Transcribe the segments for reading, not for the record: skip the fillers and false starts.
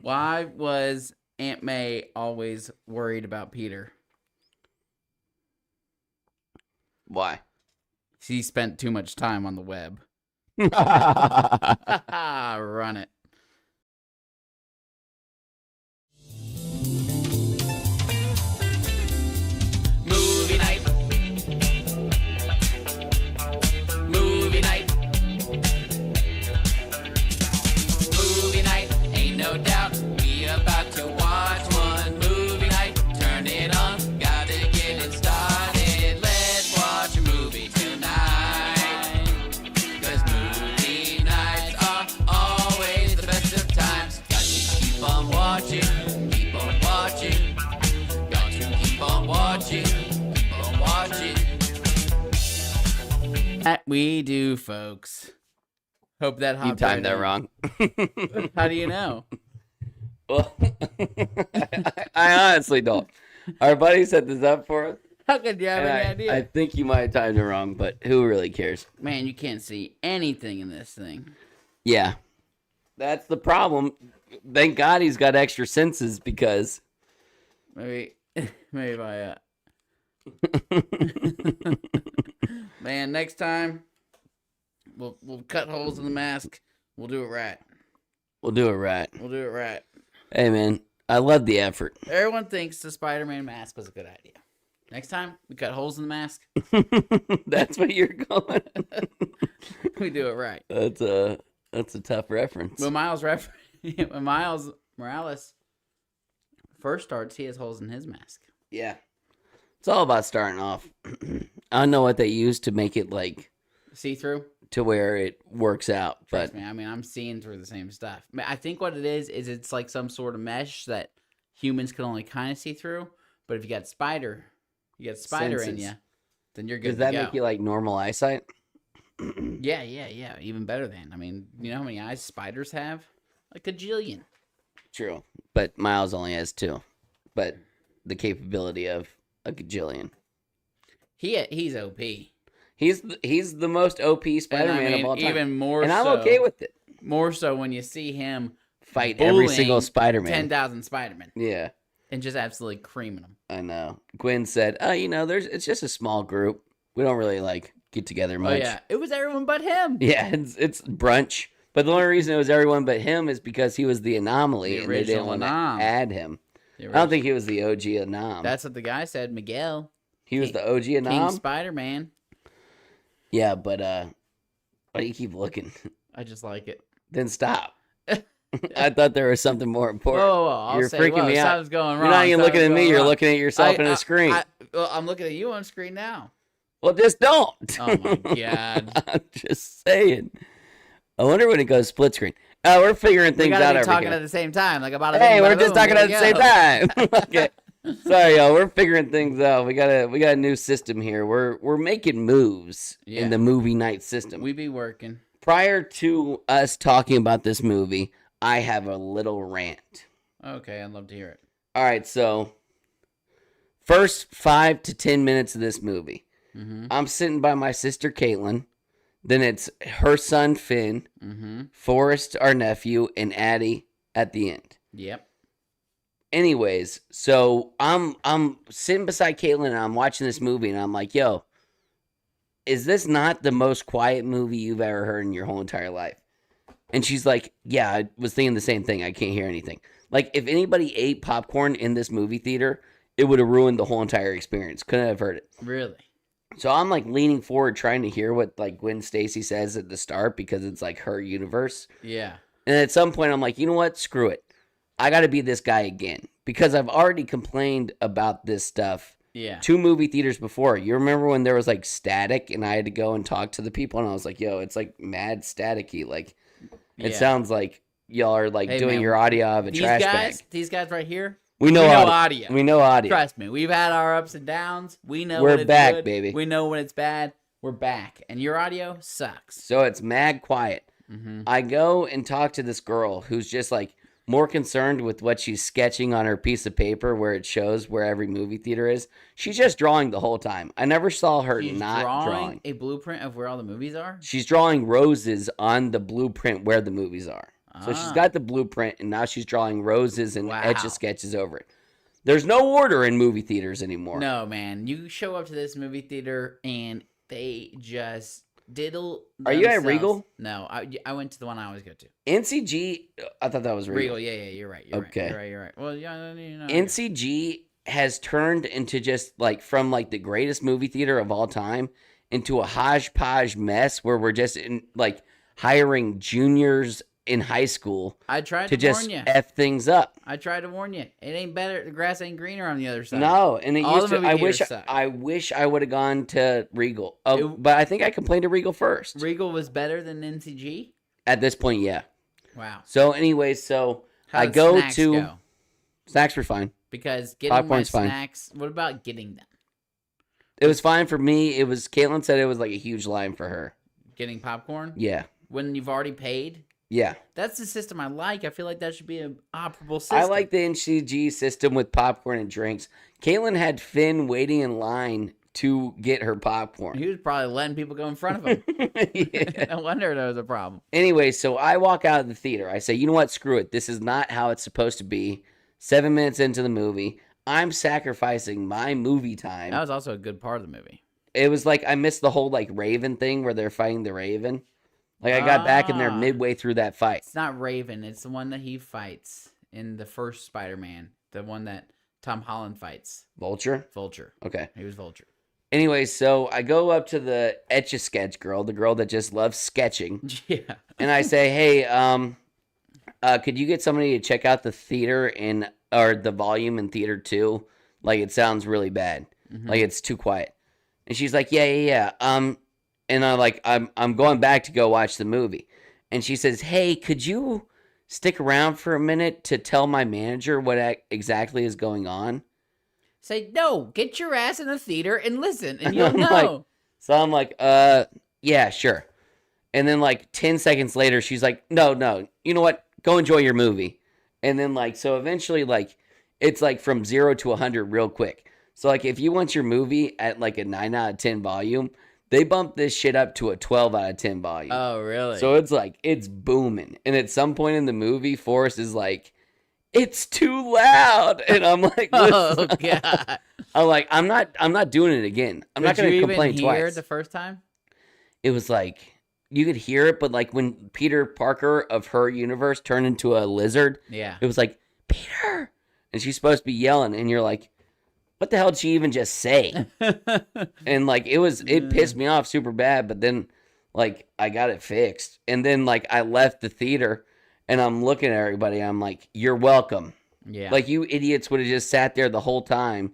Why was Aunt May always worried about Peter? Why? She spent too much time on the web. Run it. Movie night. Movie night. Movie night. Ain't no doubt we about to watch one. Movie night. Turn it on. Gotta get it started. Let's watch a movie tonight. 'Cause movie nights are always the best of times. Got to keep on watching. Keep on watching. Got to keep on watching. Keep on watching. That we do, folks. Hope that You timed that wrong. How do you know? Well, I honestly don't. Our buddy set this up for us. How could you have and any idea? I think you might have timed it wrong, but who really cares? Man, you can't see anything in this thing. Yeah. That's the problem. Thank God he's got extra senses because... Maybe I... Man, next time, we'll cut holes in the mask. We'll do it right. We'll do it right. We'll do it right. Hey, man, I love the effort. Everyone thinks the Spider-Man mask was a good idea. Next time, we cut holes in the mask. That's what you're going. We do it right. That's a tough reference. When Miles Morales first starts, he has holes in his mask. Yeah. It's all about starting off. I don't know what they use to make it like see-through to where it works out, Trust but me, I mean, I'm seeing through the same stuff. I think what it is it's like some sort of mesh that humans can only kind of see through. But if you got spider in Senses. you, then you're good. Does that to go. make you like normal eyesight? Yeah. Even better than. I mean, you know how many eyes spiders have? Like a jillion. True, but Miles only has 2, but the capability of a gajillion. He's OP. He's the most OP Spider-Man of all time. Even more, and I'm so, okay with it. More so when you see him Fight every single Spider-Man. 10,000 Spider-Man. Yeah. And just absolutely creaming them. I know. Gwen said, it's just a small group. We don't really like get together much. Oh yeah, it was everyone but him. Yeah, it's brunch. But the only reason it was everyone but him is because he was the anomaly and they didn't want to add him. I don't think he was the OG Anom. That's what the guy said, Miguel. He was the OG Anom? King Spider-Man. Yeah, but why do you keep looking? I just like it. Then stop. I thought there was something more important. Whoa. You're freaking me out. Something's going wrong. You're not even looking at me. You're looking at yourself in the screen. I'm looking at you on screen now. Well, just don't. Oh, my God. I'm just saying. I wonder when it goes split screen. We're figuring things out over here. We gotta be talking at the same time. Like about hey, we're just talking at the same time. Okay. Sorry, y'all. We're figuring things out. We got a new system here. We're making moves in the movie night system. We be working. Prior to us talking about this movie, I have a little rant. Okay, I'd love to hear it. All right, so first 5 to 10 minutes of this movie, I'm sitting by my sister Caitlin. Then it's her son Finn, Forrest, our nephew, and Addie at the end. Yep. Anyways, so I'm sitting beside Caitlin and I'm watching this movie and I'm like, yo, is this not the most quiet movie you've ever heard in your whole entire life? And she's like, yeah, I was thinking the same thing. I can't hear anything. Like, if anybody ate popcorn in this movie theater, it would have ruined the whole entire experience. Couldn't have heard it. Really? So I'm like leaning forward trying to hear what like Gwen Stacy says at the start because it's like her universe. Yeah. And at some point I'm like, you know what? Screw it. I got to be this guy again because I've already complained about this stuff. Yeah. 2 movie theaters before. You remember when there was like static and I had to go and talk to the people and I was like, yo, it's like mad staticky. Like it sounds like y'all are like doing your audio out of a trash bag. These guys right here. We know audio. We know audio. Trust me, we've had our ups and downs. We know we're when it's back, good. baby. We know when it's bad. We're back, and your audio sucks. So it's mad quiet. I go and talk to this girl who's just like more concerned with what she's sketching on her piece of paper where it shows where every movie theater is. She's just drawing the whole time. I never saw her not drawing. A blueprint of where all the movies are? She's drawing roses on the blueprint where the movies are. So she's got the blueprint, and now she's drawing roses and Wow. etch-a-sketches over it. There's no order in movie theaters anymore. No, man. You show up to this movie theater, and they just diddle Are you at themselves. Regal? No, I went to the one I always go to. NCG, I thought that was Regal. Yeah, you're right. You're Okay. right. You're right. Well, yeah, you know. NCG has turned into just like from like the greatest movie theater of all time into a hodgepodge mess where we're just in like hiring juniors in high school I tried to to just warn you. F things up. I tried to warn you. It ain't better. The grass ain't greener on the other side. No, and it All used the to. movie theaters suck. I wish I would have gone to Regal. Oh, but I think I complained to Regal first. Regal was better than NCG? At this point, yeah. Wow. So, anyways, How I did go snacks to go? snacks were fine. Because getting my Popcorn's fine. snacks, what about getting them? It was fine for me. It was Caitlin said it was like a huge line for her. Getting popcorn? Yeah, When you've already paid? yeah. That's the system I like. I feel like that should be an operable system. I like the NCG system with popcorn and drinks. Caitlin had Finn waiting in line to get her popcorn. He was probably letting people go in front of him. Yeah. No wonder there was a problem. Anyway, so I walk out of the theater. I say, you know what? Screw it. This is not how it's supposed to be. 7 minutes into the movie, I'm sacrificing my movie time. That was also a good part of the movie. It was like I missed the whole like Raven thing where they're fighting the Raven. Like I got back in there midway through that fight. It's not Raven. It's the one that he fights in the first Spider-Man. The one that Tom Holland fights. Vulture? Vulture. Okay. He was Vulture. Anyway, so I go up to the Etch-a-Sketch girl, the girl that just loves sketching. Yeah. And I say, hey, could you get somebody to check out the theater or the volume in theater 2? Like, it sounds really bad. Mm-hmm. Like, it's too quiet. And she's like, yeah. And I'm going back to go watch the movie. And she says, hey, could you stick around for a minute to tell my manager what exactly is going on? Say, no, get your ass in the theater and listen, and you'll I'm know. So I'm like, yeah, sure. And then like 10 seconds later, she's like, no, you know what? Go enjoy your movie. And then like, so eventually like, it's like from 0 to 100 real quick. So like, if you want your movie at like a 9 out of 10 volume, they bump this shit up to a 12 out of 10 volume. Oh, really? So it's like, it's booming. And at some point in the movie, Forrest is like, it's too loud. And I'm like, oh, God. I'm like, I'm not doing it again. I'm not going to complain Did you even hear twice. it the first time? It was like, you could hear it, but like when Peter Parker of her universe turned into a lizard, Yeah. it was like, Peter! And she's supposed to be yelling, and you're like, what the hell did she even just say? And like, it pissed me off super bad, but then like, I got it fixed. And then like, I left the theater, and I'm looking at everybody, I'm like, you're welcome. Yeah. Like, you idiots would have just sat there the whole time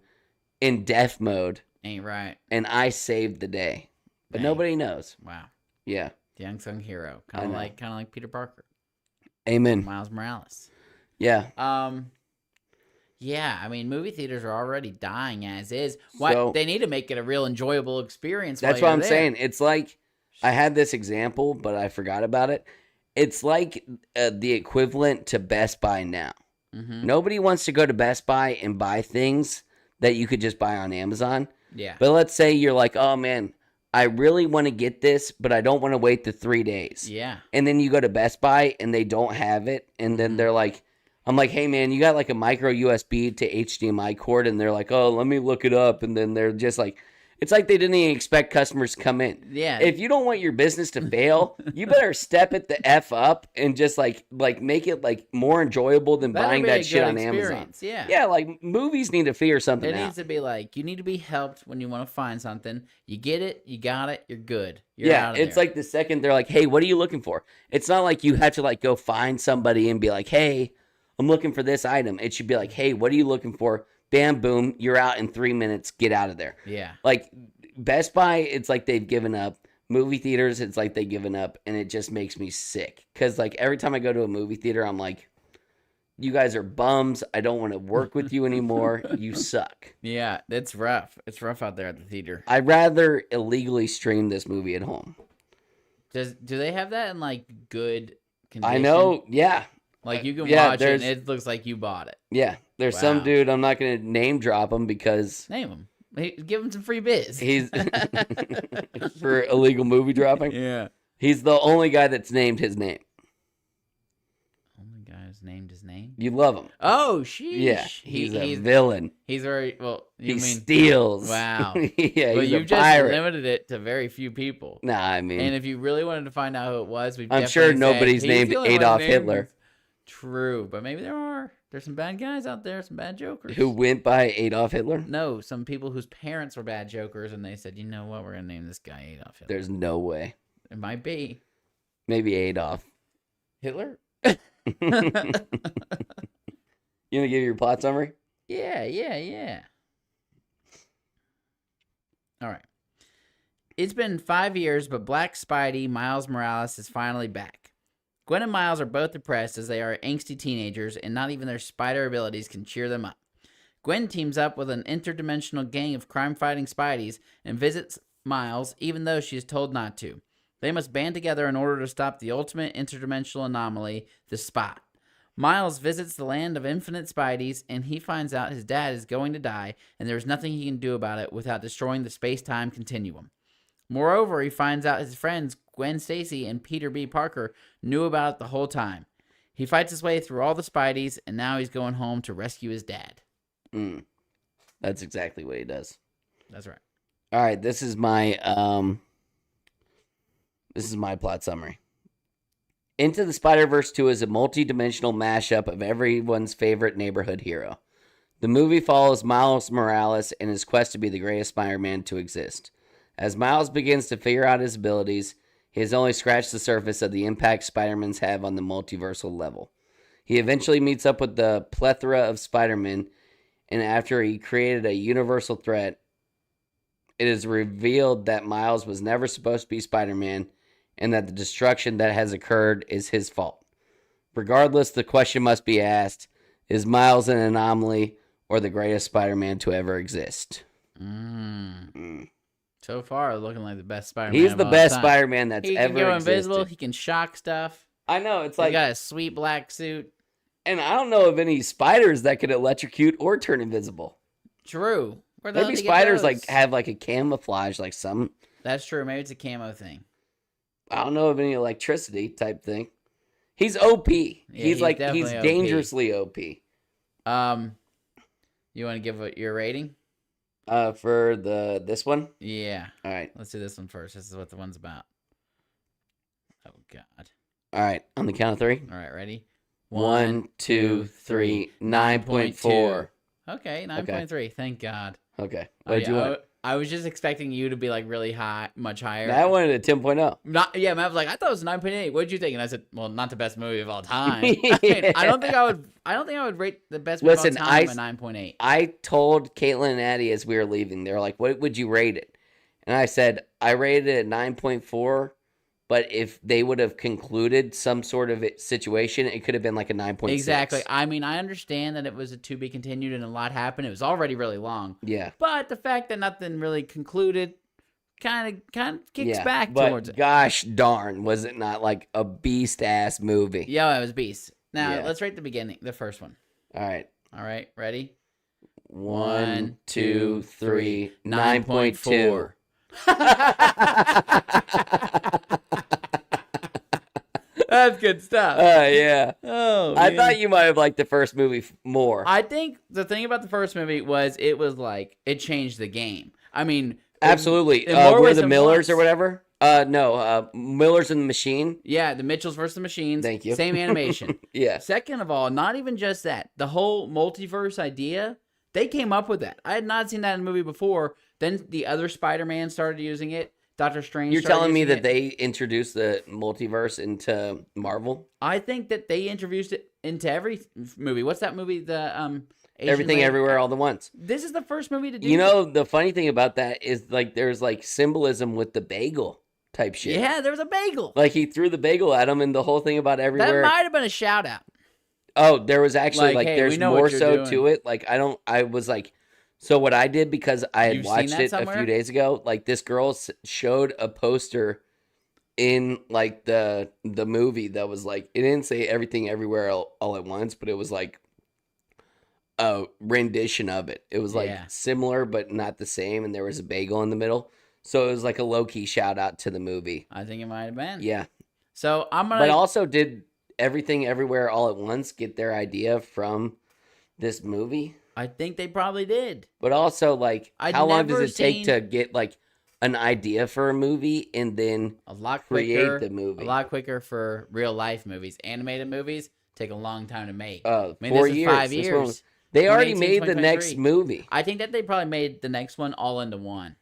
in death mode, Ain't right. and I saved the day. But Dang. nobody knows. Wow. Yeah. The unsung hero. I Kind know. of like Peter Parker. Amen. Miles Morales. Yeah. Yeah, I mean, movie theaters are already dying as is. Why So- they need to make it a real enjoyable experience. That's while what I'm you're there. saying. It's like, I had this example, but I forgot about it. It's like the equivalent to Best Buy now. Mm-hmm. Nobody wants to go to Best Buy and buy things that you could just buy on Amazon. Yeah. But let's say you're like, oh man, I really want to get this, but I don't want to wait the 3 days. Yeah. And then you go to Best Buy and they don't have it. And then they're like, I'm like, hey man, you got like a micro USB to HDMI cord. And they're like, oh, let me look it up. And then they're just like, it's like they didn't even expect customers to come in. Yeah. If you don't want your business to fail, you better step it the F up and just like make it like more enjoyable than That'd buying be a that shit good on Amazon. experience, yeah. Yeah, like movies need to figure something It out. needs to be like, you need to be helped when you want to find something. You get it, you got it, you're good. You're out of It's there. like the second they're like, hey, what are you looking for? It's not like you have to like go find somebody and be like, hey, I'm looking for this item. It should be like, hey, what are you looking for? Bam, boom, you're out in 3 minutes. Get out of there. Yeah. Like Best Buy, it's like they've given up. Movie theaters, it's like they've given up, and it just makes me sick. Because like every time I go to a movie theater, I'm like, you guys are bums. I don't want to work with you anymore. You suck. Yeah, it's rough. It's rough out there at the theater. I'd rather illegally stream this movie at home. Do they have that in like good condition? I know, yeah. Like you can Yeah, watch it and there's- it looks like you bought it. Yeah, there's Wow. some dude, I'm not going to name drop him because Name him. Give him some free biz. he's for illegal movie dropping. Yeah. He's the only guy that's named his name. guy who's named his name. You love him. Oh, sheesh. Yeah, he's a villain. He's very well. He steals. Wow. Yeah, Well, he's you've a just pirate. limited it to very few people. Nah, I mean, And if you really wanted to find out who it was, I'm sure nobody's named Adolf Hitler. True, but maybe there are. There's some bad guys out there, some bad jokers. Who went by Adolf Hitler? No, some people whose parents were bad jokers, and they said, you know what, we're gonna name this guy Adolf Hitler. There's no way. It might be Maybe Adolf. Hitler. You gonna give your plot summary? Yeah. All right. It's been 5 years, but Black Spidey, Miles Morales, is finally back. Gwen and Miles are both depressed as they are angsty teenagers, and not even their spider abilities can cheer them up. Gwen teams up with an interdimensional gang of crime-fighting Spideys and visits Miles, even though she is told not to. They must band together in order to stop the ultimate interdimensional anomaly, the Spot. Miles visits the land of infinite Spideys, and he finds out his dad is going to die, and there is nothing he can do about it without destroying the space-time continuum. Moreover, he finds out his friends Gwen Stacy and Peter B. Parker knew about it the whole time. He fights his way through all the Spideys, and now he's going home to rescue his dad. That's exactly what he does. That's right. All right, this is my plot summary. Into the Spider-Verse 2 is a multi-dimensional mashup of everyone's favorite neighborhood hero. The movie follows Miles Morales in his quest to be the greatest Spider-Man to exist. As Miles begins to figure out his abilities, he has only scratched the surface of the impact Spider-Mans have on the multiversal level. He eventually meets up with the plethora of Spider-Men, and after he created a universal threat, it is revealed that Miles was never supposed to be Spider-Man, and that the destruction that has occurred is his fault. Regardless, the question must be asked, is Miles an anomaly or the greatest Spider-Man to ever exist? So far, looking like the best Spider-Man. He's the best Spider-Man that's ever existed. He can go invisible. He can shock stuff. I know. It's He like, got a sweet black suit. and I don't know of any spiders that could electrocute or turn invisible. True. Where the hell Maybe did he get spiders those? like have like a camouflage, like some. That's true. Maybe it's a camo thing. I don't know of any electricity type thing. He's OP. He's definitely OP. Dangerously OP. You want to give it your rating? For this one. Yeah. All right. Let's do this one first. This is what the one's about. Oh God. All right. On the count of three. All right. Ready? 1, 2, 3. 9.4. Okay. 9.3. Thank God. Okay. What did you want? I was just expecting you to be like really high, much higher. I wanted a 10.0. Yeah, Matt was like, I thought it was 9.8. What did you think? And I said, well, not the best movie of all time. I don't think I would rate the best movie of all time at 9.8. I told Caitlin and Addie as we were leaving, they were like, what would you rate it? And I said, I rated it at 9.4, but if they would have concluded some sort of situation, it could have been like a 9.6. Exactly. I mean, I understand that it was a to be continued and a lot happened. It was already really long. Yeah. But the fact that nothing really concluded kind of kicks back but towards it. Gosh darn, was it not like a beast-ass movie? Yeah, it was beast. Now, let's rate the first one. All right. Ready? 1, 2, 3, 9.2. That's good stuff. Yeah. Oh, I thought you might have liked the first movie more. I think the thing about the first movie was it changed the game. I mean, absolutely. We're the Millers or whatever. No, Millers and the Machine. Yeah, the Mitchells versus the Machines. Thank you. Same animation. Yeah. Second of all, not even just that. The whole multiverse idea, they came up with that. I had not seen that in a movie before. Then the other Spider-Man started using it. Doctor Strange. You're telling me that they introduced the multiverse into Marvel? I think that they introduced it into every movie. What's that movie? The Asian Everything lady? Everywhere All at Once. This is the first movie to do. You know, the funny thing about that is like there's like symbolism with the bagel type shit. Yeah, there was a bagel. Like he threw the bagel at him, and the whole thing about everywhere. That might have been a shout out. Oh, there was actually like hey, there's we know more what you're so doing. to it. Like I was like, so what I did because I had You've seen watched that it somewhere? a few days ago. Like this girl showed a poster in like the movie that was like it didn't say Everything Everywhere all at Once, but it was like a rendition of it. It was like similar but not the same, and there was a bagel in the middle. So it was like a low key shout out to the movie. I think it might have been. Yeah. So I'm gonna. But also, did Everything Everywhere All at Once get their idea from this movie? I think they probably did. But also, like, I'd how long does never it take seen- to get like an idea for a movie and then A lot create quicker. the movie? A lot quicker for real life movies. Animated movies take a long time to make. 4 this is years. 5 This one years. was- they already 2018, made the next 2023. movie. I think that they probably made the next one all into one,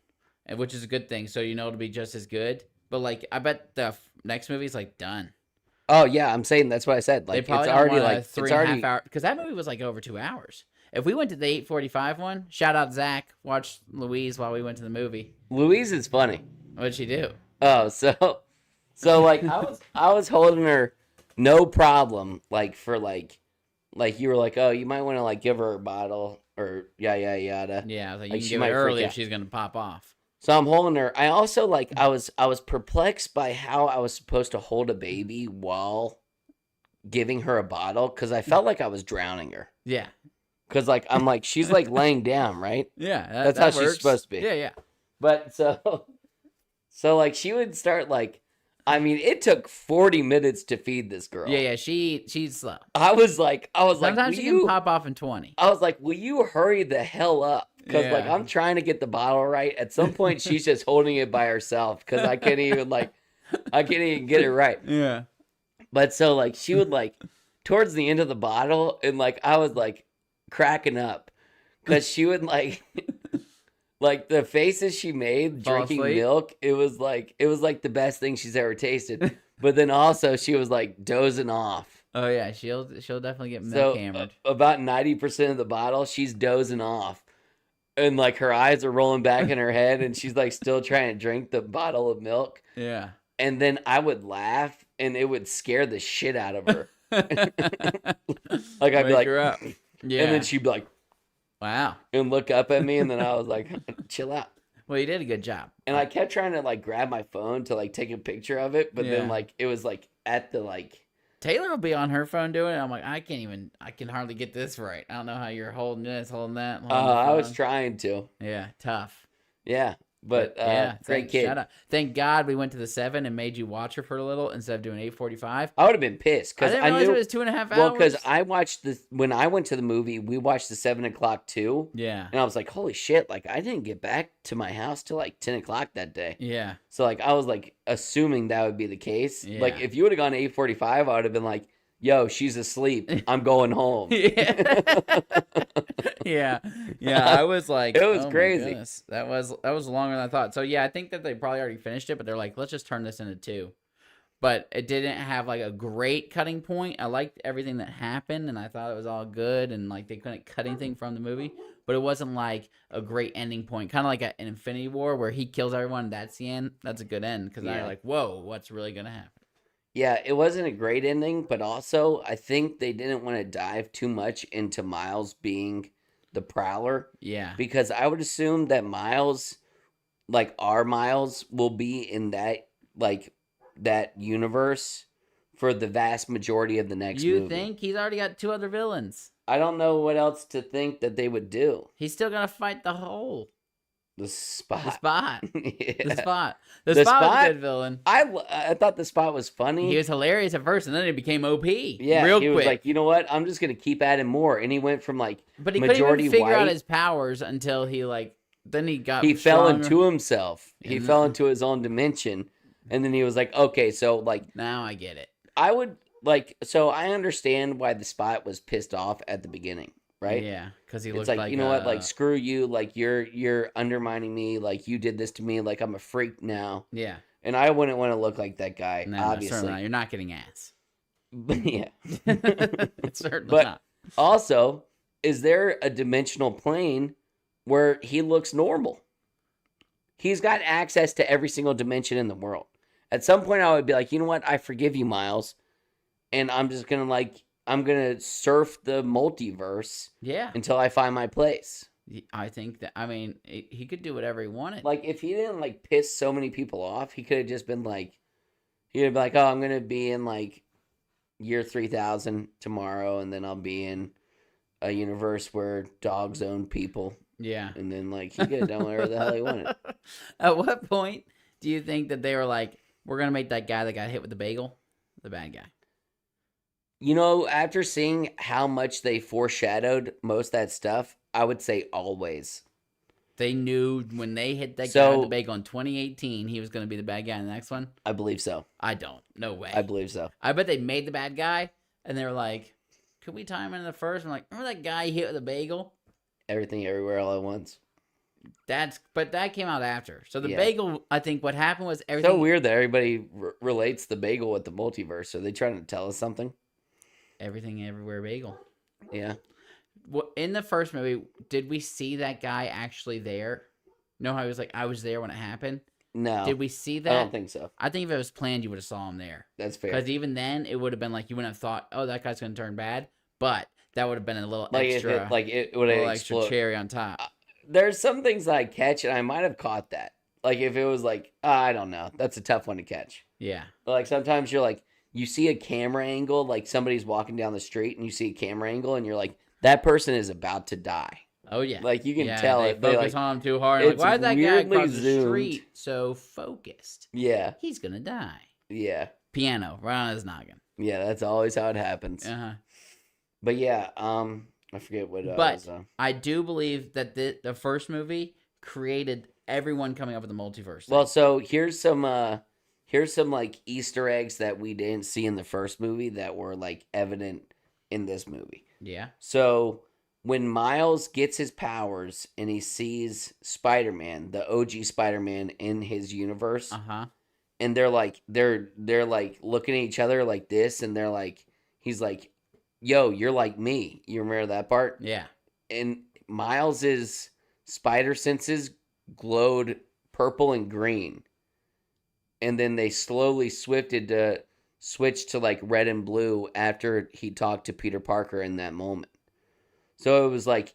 which is a good thing. So it'll be just as good. But like, I bet the next movie's like done. Oh yeah, I'm saying that's what I said. They Like, probably it's don't already want like a it's 3.5 already. hour, because that movie was like over 2 hours. If we went to the 8:45 one, shout out Zach, watched Louise while we went to the movie. Louise is funny. What'd she do? Oh, so like I was holding her no problem, like for like you were like, oh, you might want to like give her a bottle or yada. Yeah, I was like, Like, you can she give might it freak early if out. she's gonna pop off. So I'm holding her. I also like I was perplexed by how I was supposed to hold a baby while giving her a bottle because I felt like I was drowning her. Yeah, Because like I'm like she's like laying down, right? yeah, That's that how she's works. supposed to be. Yeah, yeah. But so like she would start like. I mean, it took 40 minutes to feed this girl. Yeah. She's slow. I was like, Sometimes will she can pop off in 20. I was like, will you hurry the hell up? Because like Yeah. I'm trying to get the bottle right. At some point, she's just holding it by herself because I can't even get it right. Yeah. But so like she would like towards the end of the bottle, and like I was like cracking up because she would like. Like the faces she made Fall drinking asleep? milk, it was like the best thing she's ever tasted. But then also she was like dozing off. Oh yeah, she'll definitely get So milk hammered. about 90% of the bottle, she's dozing off, and like her eyes are rolling back in her head, and she's like still trying to drink the bottle of milk. Yeah. And then I would laugh, and it would scare the shit out of her. Like I'd be Wake like, her up. Yeah. and then she'd be like, Wow. and look up at me, and then I was like, chill out. Well, you did a good job. And I kept trying to like grab my phone to like take a picture of it, but then Yeah. like it was like at the like. Taylor will be on her phone doing it. I'm like, I can hardly get this right. I don't know how you're holding this, holding that. Holding the I was phone. trying to. Yeah, tough. Yeah, but yeah, great kid. Shout out. Thank God we went to the 7 and made you watch her for a little instead of doing 8:45. I would have been pissed I because didn't I realize knew. it was 2.5 hours. Well, because I watched this when I went to the movie. We watched the 7 o'clock too, Yeah. and I was like, "Holy shit!" Like I didn't get back to my house till like 10 o'clock that day. Yeah. So like I was like assuming that would be the case. Like Yeah. if you would have gone to 8:45, I would have been like, "Yo, she's asleep. I'm going home." Yeah. yeah. Yeah. I was like, It was oh my crazy. goodness. That was longer than I thought. So yeah, I think that they probably already finished it, but they're like, let's just turn this into 2. But it didn't have like a great cutting point. I liked everything that happened, and I thought it was all good, and like they couldn't cut anything from the movie. But it wasn't like a great ending point, kind of like an Infinity War where he kills everyone. That's the end. That's a good end because Yeah. I'm like, whoa, what's really gonna happen? Yeah, it wasn't a great ending, but also I think they didn't want to dive too much into Miles being the Prowler Yeah. because I would assume that Miles, like our Miles, will be in that universe for the vast majority of the next You movie. think he's already got 2 other villains? I don't know what else to think that they would do. He's still gonna fight the hole. The Spot. The Spot. Yeah. The Spot. The The Spot was Spot? a good villain. I thought the Spot was funny. He was hilarious at first, and then he became OP. Yeah, real he quick. was like, you know what? I'm just gonna keep adding more, and he went from like but he majority couldn't even figure out white. His powers until he like. Then he got. He fell stronger. into himself. He And fell then- into his own dimension, and then he was like, okay, so like Now I get it. I would like, so I understand why the Spot was pissed off at the beginning, right? Yeah, because he It's looked like, like you know what, like screw you, like you're undermining me, like you did this to me, like I'm a freak now, Yeah. and I wouldn't want to look like that guy, No, obviously. certainly not. You're not getting ass. But yeah. Certainly But- not. Also, is there a dimensional plane where he looks normal? He's got access to every single dimension in the world. At some point, I would be like, you know what? I forgive you, Miles. And I'm just going to I'm going to surf the multiverse Yeah. until I find my place. I think that. I mean, he could do whatever he wanted. Like, if he didn't, piss so many people off, he could have just been he'd be like, oh, I'm going to be in, year 3000 tomorrow, and then I'll be in a universe where dogs own people. Yeah. And then, he could have done whatever the hell he wanted. At what point do you think that they were like, we're gonna make that guy that got hit with the bagel the bad guy? You know, after seeing how much they foreshadowed most of that stuff, I would say always. They knew when they hit that guy with the So bagel in 2018, he was going to be the bad guy in the next one. I believe so. I don't. No way. I believe so. I bet they made the bad guy, and they were like, could we tie him in the first? I'm like, remember that guy hit with a bagel? Everything, everywhere, all at once. But that came out after. So the Yeah. bagel, I think what happened was everything. So weird that everybody relates the bagel with the multiverse. Are they trying to tell us something? Everything everywhere bagel. Yeah. Well, in the first movie, did we see that guy actually there? No, how he was like, I was there when it happened. No. Did we see I that? don't think so. I think if it was planned, you would have saw him there. That's fair. Because even then, it would have been like you wouldn't have thought, oh, that guy's going to turn bad. But that would have been a little extra, It would little have extra exploded. cherry on top. There's some things I catch, and I might have caught that. Like if it was like, I don't know, that's a tough one to catch. Yeah. But like sometimes you're like, you see a camera angle, like somebody's walking down the street, and you see a camera angle, and you're like, that person is about to die. Oh yeah. Like you can yeah, tell they if they focus like, on him too hard. Like, it's why is that guy weirdly across the zoomed. street so focused? yeah, He's gonna die. yeah, Piano right on his noggin. yeah. That's always how it happens. Uh-huh. But yeah, I forget what. But I do believe that the first movie created everyone coming up with the multiverse. well, so here's some like Easter eggs that we didn't see in the first movie that were like evident in this movie. Yeah. So when Miles gets his powers and he sees Spider-Man, the OG Spider-Man in his universe, Uh-huh. and they're like looking at each other like this, and they're like, he's like, yo, you're like me. You remember that part? Yeah. And Miles's spider senses glowed purple and green. And then they slowly switched to like red and blue after he talked to Peter Parker in that moment. So it was like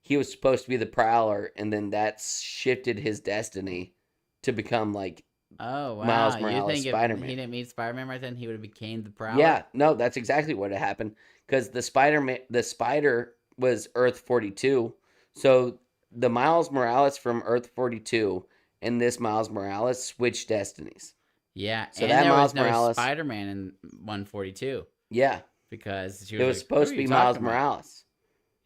he was supposed to be the Prowler, and then that shifted his destiny to become like Oh wow. Miles You Morales think if Spider-Man. he didn't meet Spider-Man right then, he would have became the Prowler? Yeah, no, that's exactly what had happened. Because the spider was Earth 42. So the Miles Morales from Earth 42 and this Miles Morales switched destinies. Yeah. So and that there Miles was no Morales- Spider-Man in 142 Yeah, because she it was was like, supposed "Who to are be you Miles talking about?" Morales.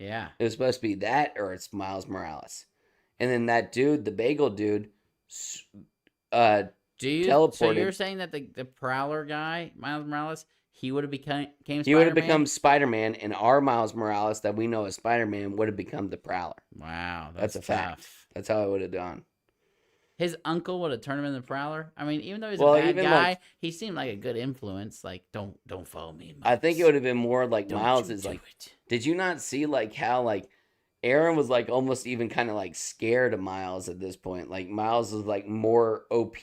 Yeah. It was supposed to be that, or it's Miles Morales. And then that dude, the bagel dude, Do you? So teleported. you're saying that the Prowler guy, Miles Morales, he would have became Spider-Man? he would have become Spider-Man, and our Miles Morales that we know as Spider-Man would have become the Prowler. Wow, That's that's a fact. tough. That's how it would have done. His uncle would have turned him into the Prowler. I mean, even though he's Well, a bad even, guy, like- he seemed like a good influence. Like, don't follow me. I think it would have been more like Don't Miles you is do like, it. did you not see like how like Aaron was like almost even kind of like scared of Miles at this point? Like Miles is like more OP.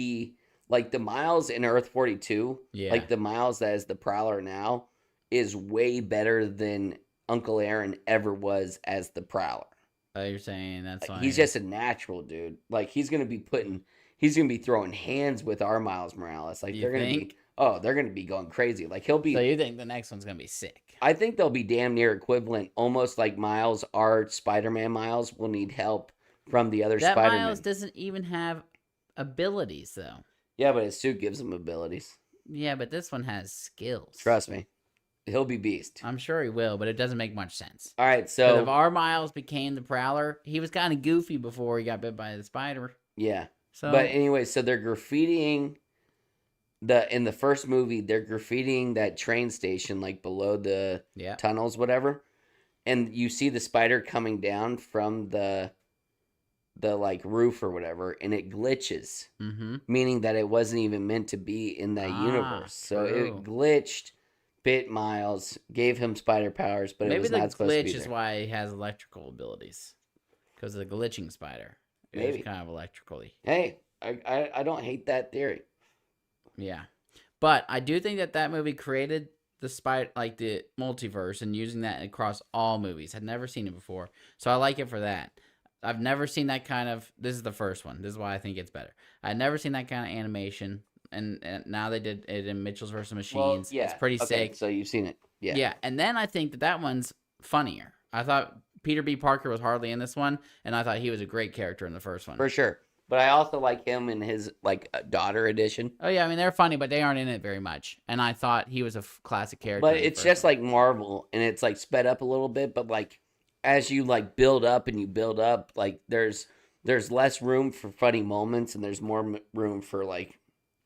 Like the Miles in Earth 42, Yeah. like the Miles that is the Prowler now, is way better than Uncle Aaron ever was as the Prowler. Oh, you're saying that's why He's just a natural dude. Like he's gonna be throwing hands with our Miles Morales. Like You they're think? they're gonna be going crazy. Like he'll be. So you think the next one's gonna be sick? I think they'll be damn near equivalent, almost like Miles. Our Spider-Man Miles will need help from the other That Spider-Man. Miles doesn't even have abilities, though. Yeah, but his suit gives him abilities. Yeah, but this one has skills. Trust me, he'll be beast. I'm sure he will, but it doesn't make much sense. All right, So if so our Miles became the Prowler, he was kind of goofy before he got bit by the spider. yeah. So, But anyway, so they're graffitiing in the first movie. They're graffitiing that train station like below the yeah, tunnels, whatever. And you see the spider coming down from the like roof or whatever, and it glitches, mm-hmm. meaning that it wasn't even meant to be in that universe. So true. it glitched, bit Miles, gave him spider powers, but it Maybe was the not supposed to glitch be is there. why he has electrical abilities, because of the glitching spider. It Maybe. was kind of electrically. Hey, I don't hate that theory. Yeah, but I do think that movie created the the multiverse, and using that across all movies. I'd never seen it before, so I like it for that. I've never seen that kind of. This is the first one. This is why I think it's better. I'd never seen that kind of animation, and now they did it in Mitchell's vs. Machines. It's pretty sick. So you've seen it, yeah. Yeah, and then I think that one's funnier. I thought Peter B. Parker was hardly in this one, and I thought he was a great character in the first one. For sure. But I also like him in his like daughter edition. Oh yeah, I mean they're funny, but they aren't in it very much. And I thought he was a classic character. But in the it's first just one. like Marvel, and it's like sped up a little bit. But like as you like build up and you build up, like there's less room for funny moments, and there's more room for like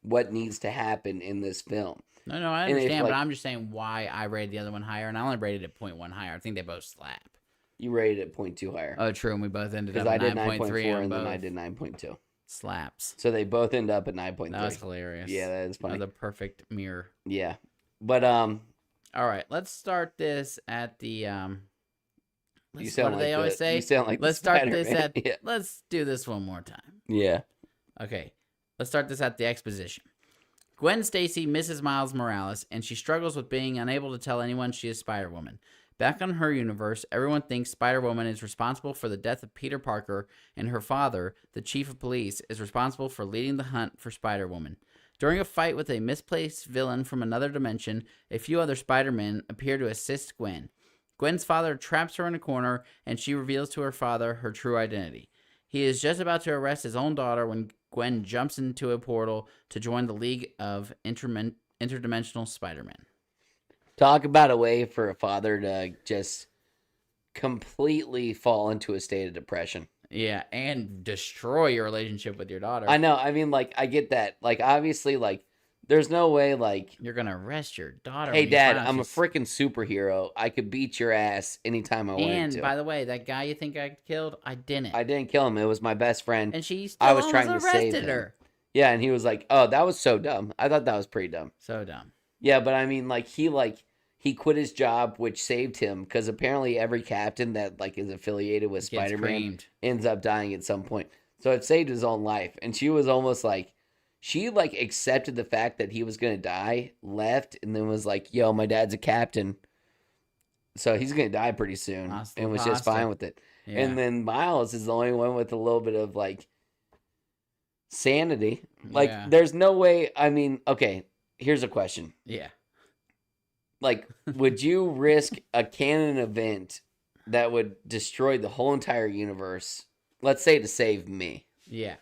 what needs to happen in this film. No, I And if, understand, like, but I'm just saying why I rated the other one higher, and I only rated it 0.1 higher. I think they both slap. you rated it 0.2 higher. Oh, true, and we both ended up Because I at did 9.3 9.4 on and both. then I did 9.2. Slaps. So they both end up at 9.3. That was hilarious. Yeah, that is funny. The perfect mirror. Yeah. But All right, let's start this at the you sound what do like they always say? You sound like Let's the start this Spider-Man. at. Yeah. Let's do this one more time. Yeah. Okay, let's start this at the exposition. Gwen Stacy misses Miles Morales, and she struggles with being unable to tell anyone she is Spider-Woman. Back on her universe, everyone thinks Spider-Woman is responsible for the death of Peter Parker, and her father, the chief of police, is responsible for leading the hunt for Spider-Woman. During a fight with a misplaced villain from another dimension, a few other Spider-Men appear to assist Gwen. Gwen's father traps her in a corner, and she reveals to her father her true identity. He is just about to arrest his own daughter when Gwen jumps into a portal to join the League of Interdimensional Spider-Men. Talk about a way for a father to just completely fall into a state of depression. Yeah, and destroy your relationship with your daughter. I know. I mean, like, I get that. Like, obviously, like, there's no way, like, You're going to arrest your daughter. hey, when you Dad, find out I'm a she's- freaking superhero. I could beat your ass anytime I wanted And, to. by the way, that guy you think I killed, I didn't. I didn't kill him. It was my best friend. And she still I was almost trying to save arrested him. her. Yeah, and he was like, "Oh, that was so dumb." I thought that was pretty dumb. So dumb. Yeah, but I mean, like he quit his job, which saved him because apparently every captain that like is affiliated with Gets Spider-Man creamed. ends up dying at some point. So it saved his own life, and she was almost like she like accepted the fact that he was gonna die, left, and then was like, "Yo, my dad's a captain, so he's gonna die pretty soon," Hasta and was la just pasta. fine with it. Yeah. And then Miles is the only one with a little bit of like sanity. Like, Yeah. there's no way. I mean, okay, here's a question. Yeah. Like, would you risk a canon event that would destroy the whole entire universe, let's say, to save me? Yeah.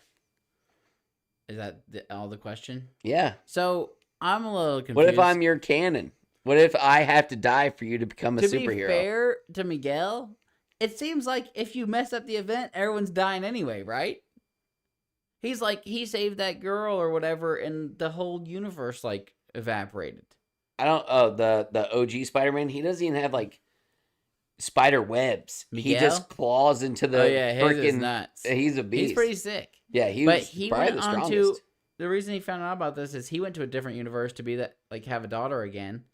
Is that all the question? Yeah. So I'm a little confused. What if I'm your canon? What if I have to die for you to become a to superhero? be fair to Miguel, it seems like if you mess up the event, everyone's dying anyway, right? He's like, he saved that girl or whatever, and the whole universe like evaporated. I don't. Oh, the OG Spider-Man. He doesn't even have like spider webs. He Miguel? just claws into the Oh yeah, his is freaking. nuts. He's a beast. He's pretty sick. Yeah, he But was he probably went the on strongest. to the reason he found out about this is he went to a different universe to be that like have a daughter again,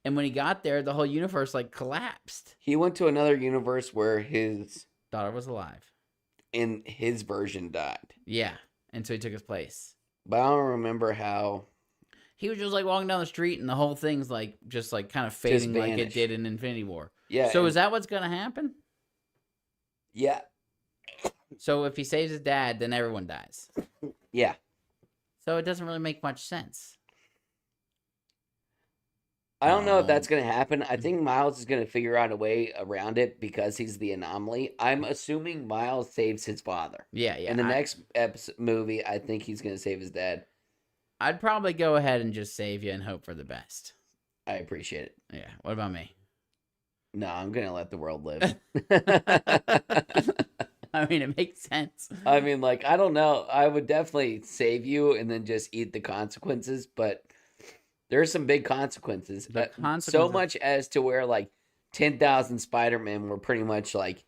and when he got there, the whole universe like collapsed. He went to another universe where his Daughter was alive. version died. Yeah, and so he took his place. But I don't remember how. He was just like walking down the street, and the whole thing's like just like kind of fading like it vanished. did in Infinity War. Yeah. So and- is that what's gonna happen? Yeah. So if he saves his dad, then everyone dies. Yeah. So it doesn't really make much sense. I don't know if that's going to happen. I think Miles is going to figure out a way around it because he's the anomaly. I'm assuming Miles saves his father. Yeah. In the next movie, I think he's going to save his dad. I'd probably go ahead and just save you and hope for the best. I appreciate it. Yeah. What about me? No, I'm going to let the world live. I mean, it makes sense. I mean, like, I don't know. I would definitely save you and then just eat the consequences, but there's some big consequences. The So consequences- much as to where, like, 10,000 Spider-Men were pretty much like,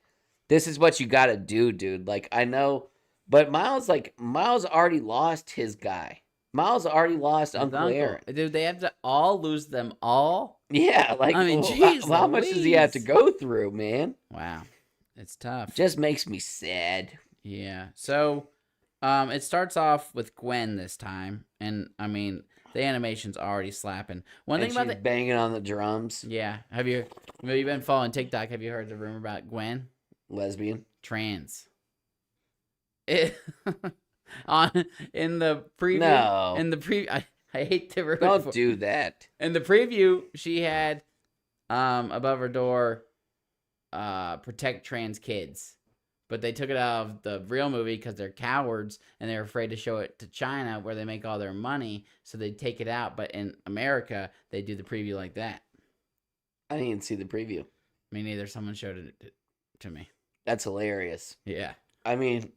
this is what you got to do, dude. Like, I know, but Miles already lost his guy. Miles already lost His Uncle Aaron. Dude, they have to all lose them all? Yeah, like, I mean, how jeez much does he have to Louise. go through, man? Wow. It's tough. Just makes me sad. Yeah. So, it starts off with Gwen this time, and I mean, the animation's already slapping. One And thing about she's banging on the drums. yeah, have you been following TikTok? Have you heard the rumor about Gwen? Lesbian. Trans. It, in the preview. No. In the I hate to ruin it Don't for- do that. In the preview, she had above her door, protect trans kids. But they took it out of the real movie because they're cowards and they're afraid to show it to China where they make all their money. So they take it out. But in America, they do the preview like that. I didn't see the preview. Me neither. Someone showed it to me. That's hilarious. Yeah. I mean,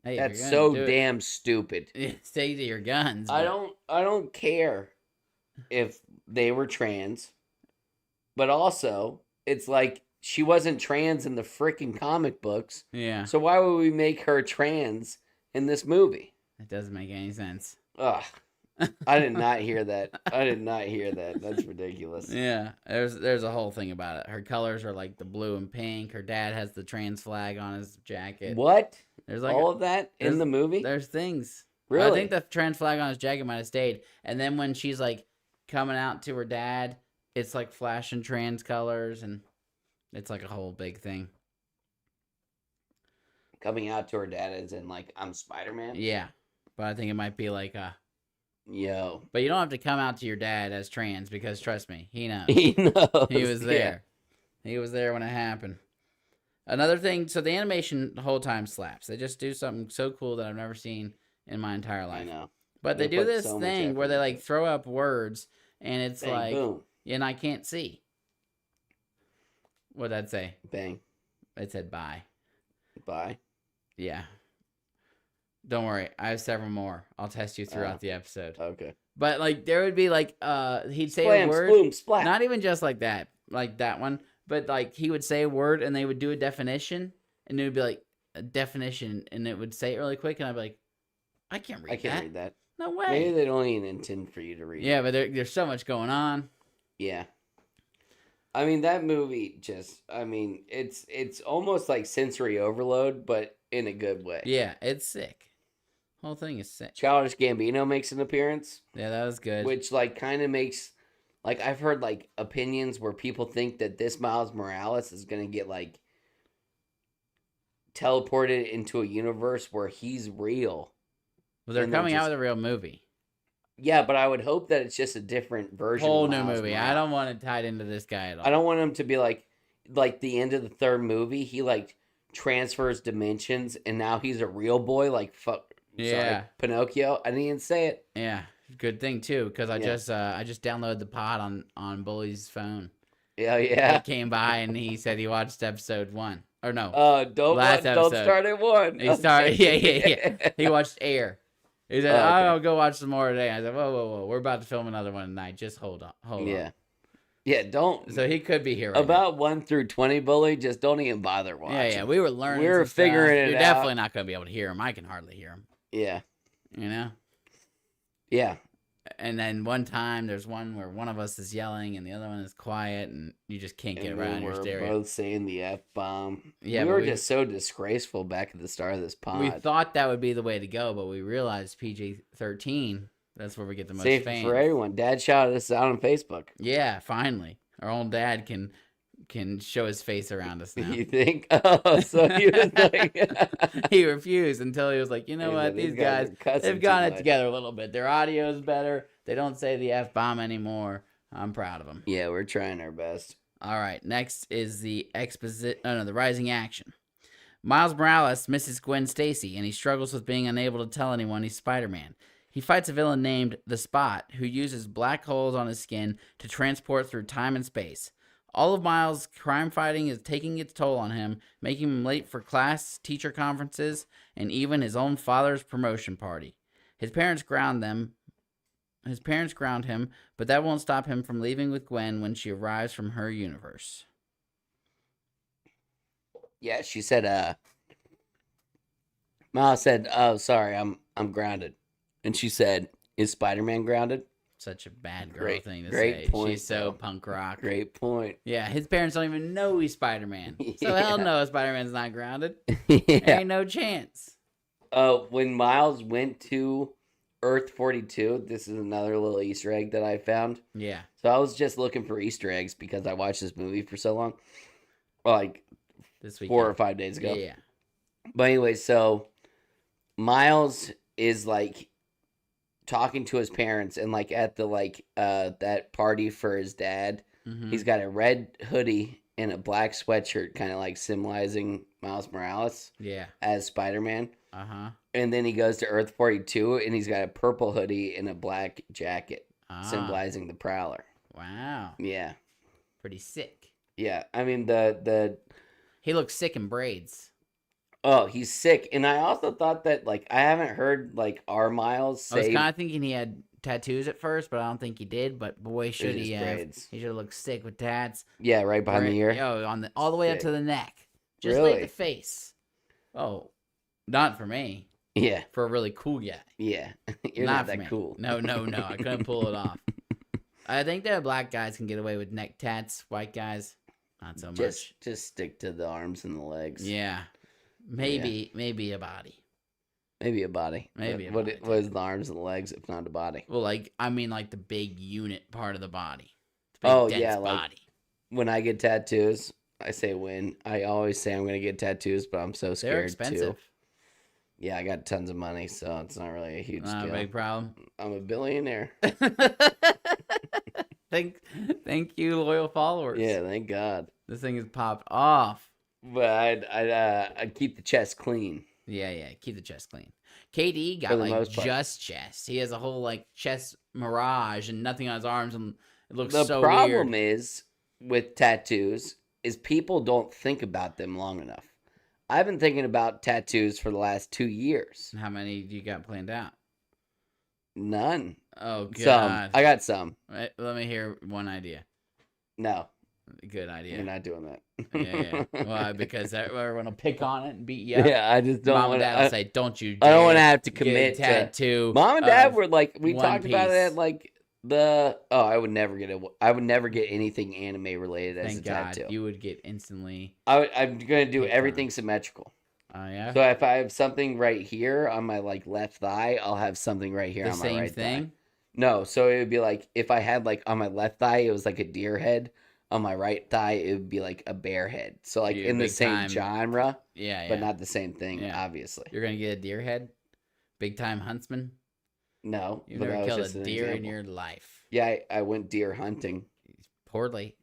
Hey, that's so damn stupid. Stay to your guns. I don't care if they were trans, but also it's like she wasn't trans in the freaking comic books. Yeah. So why would we make her trans in this movie? It doesn't make any sense. Ugh. I did not hear that. I did not hear that. That's ridiculous. Yeah. There's a whole thing about it. Her colors are like the blue and pink. Her dad has the trans flag on his jacket. What? There's like all of that in the movie? There's things. Really? I think the trans flag on his jacket might have stayed. And then when she's like coming out to her dad, it's like flashing trans colors and it's like a whole big thing. Coming out to her dad is in like, I'm Spider-Man? Yeah. But I think it might be like Yo. But you don't have to come out to your dad as trans because trust me, he knows. He knows. He was there. Yeah. He was there when it happened. Another thing, so the animation the whole time slaps. They just do something so cool that I've never seen in my entire life. I know. But they do put this so much thing where effort they into like it. throw up words and it's Bang, like boom. and I can't see. What'd that say? Bang. It said bye. Bye. Yeah. Don't worry, I have several more. I'll test you throughout the episode. Okay. But like there would be like he'd say Splam, a word. sploom, splat. Not even just like that one, but like he would say a word and they would do a definition and it would be like a definition and it would say it really quick and I'd be like, I can't read I can't that. read that. No way. Maybe they don't even intend for you to read. Yeah, but there's so much going on. Yeah. I mean, that movie just, I mean, it's almost like sensory overload, but in a good way. Yeah, it's sick. Whole thing is sick. Childish Gambino makes an appearance, Yeah, that was good. which like kind of makes, like I've heard like opinions where people think that this Miles Morales is going to get like teleported into a universe where he's real. Well, they're and they're coming out just- with a real movie. Yeah, but I would hope that it's just a different version. Whole of new Miles movie. Morales. I don't want it tied into this guy at all. I don't want him to be like the end of the third movie. He like transfers dimensions, and now he's a real boy. Like fuck. Yeah. Sorry, Pinocchio. I didn't even say it. Yeah, good thing too, because I Yeah. just downloaded the pod on Bully's phone. Yeah, He yeah. came by and he said he watched episode 1 or no, Don't Last don't episode. start at one. he started. Yeah. He watched Air. He said, Oh, okay. "I'll go watch some more today." I said, "Whoa! We're about to film another one tonight. Just hold on." Yeah. Yeah, don't. So he could be here. Right About 1 through 20, Bully, just don't even bother watching. Yeah. We were learning. We were some stuff. figuring it You're out. definitely not going to be able to hear him. I can hardly hear him. Yeah. You know. Yeah. And then one time, there's one where one of us is yelling and the other one is quiet, and you just can't get And right we on your were stereo. both saying the F-bomb. Yeah, we but were we- just so disgraceful back at the start of this pod. We thought that would be the way to go, but we realized PG-13. That's where we get the most Safe fans. for everyone. Dad shouted us out on Facebook. Yeah, finally, our old dad can show his face around us now. You think? Oh, so he was like... He refused until he was like, you know He what, said, these guys, are cussing they've too gotten it much." together a little bit. Their audio is better. They don't say the F-bomb anymore. I'm proud of them. Yeah, we're trying our best. All right, next is the the rising action. Miles Morales misses Gwen Stacy, and he struggles with being unable to tell anyone he's Spider-Man. He fights a villain named The Spot, who uses black holes on his skin to transport through time and space. All of Miles' crime fighting is taking its toll on him, making him late for class, teacher conferences, and even his own father's promotion party. His parents ground him, but that won't stop him from leaving with Gwen when she arrives from her universe. Yeah, she said, Miles said, "Oh, sorry, I'm grounded." And she said, "Is Spider-Man grounded?" Such a bad girl Great- thing to great say. point, She's so though. punk rock. Great point. Yeah, his parents don't even know he's Spider-Man. So Yeah. hell no, Spider-Man's not grounded. There Yeah. ain't no chance. When Miles went to Earth 42, this is another little Easter egg that I found. Yeah. So I was just looking for Easter eggs because I watched this movie for so long. Like This week. 4 or 5 days ago. Yeah. But anyway, so Miles is like talking to his parents and like at the that party for his dad. Mhm. He's got a red hoodie in a black sweatshirt, kind of like symbolizing Miles Morales Yeah. as Spider-Man. Uh-huh. And then he goes to Earth 42, and he's got a purple hoodie and a black jacket, symbolizing the Prowler. Wow. Yeah. Pretty sick. Yeah. I mean, the He looks sick in braids. oh, he's sick. And I also thought that, like, I haven't heard, like, our Miles I was say... kind of thinking he had tattoos at first, but I don't think he did. But boy, should he just have. braids. He should have looked sick with tats. Yeah, right behind the ear. Yo, all the way up Sick. to the neck. Just Really? like the face. Oh, not for me. Yeah. For a really cool guy. Yeah. You're not not for that me. cool. No. I couldn't pull it off. I think that black guys can get away with neck tats. White guys, not so much. Just stick to the arms and the legs. Yeah. Maybe a body. Maybe a body. Maybe a What body, what is the arms and the legs if not a body? Well, like the big unit part of the body. The big, Oh, dense yeah, like- body. When I get tattoos, I say when. I always say I'm going to get tattoos, but I'm so scared They're expensive. too. Yeah, I got tons of money, so it's not really a huge Not a deal. big problem. I'm a billionaire. Thank you, loyal followers. Yeah, thank God. This thing has popped off. But I'd keep the chest clean. Yeah. Keep the chest clean. KD For got the like most part. just chest. He has a whole like chest mirage and nothing on his arms, and it looks The so problem weird. is with tattoos is people don't think about them long enough. I've been thinking about tattoos for the last 2 years. How many do you got planned out? None. Oh Some. God! I got some. Let me hear one idea. No, Good idea. you're not doing that. Yeah. Why? Because everyone will pick on it and beat you up. Yeah, I just don't Mom want and Dad will to. say, "Don't you?" I don't dare want to have to get commit a to. tattoo." Mom and Dad of were like, we One talked about it Piece. like I would never get anything anime related as Thank a God, tattoo. you would get instantly. I'm gonna do Picked everything symmetrical. Oh yeah. So if I have something right here on my like left thigh, I'll have something right here The on my same right thing. thigh. No, so it would be like if I had like on my left thigh, it was like a deer head. On my right thigh, it would be like a bear head. So like You're in the big same time. genre, Yeah. but not the same thing, Yeah. obviously. You're gonna get a deer head. Big time huntsman. No, You've but that never was killed just a an deer in example. your life. Yeah, I went deer hunting. Poorly.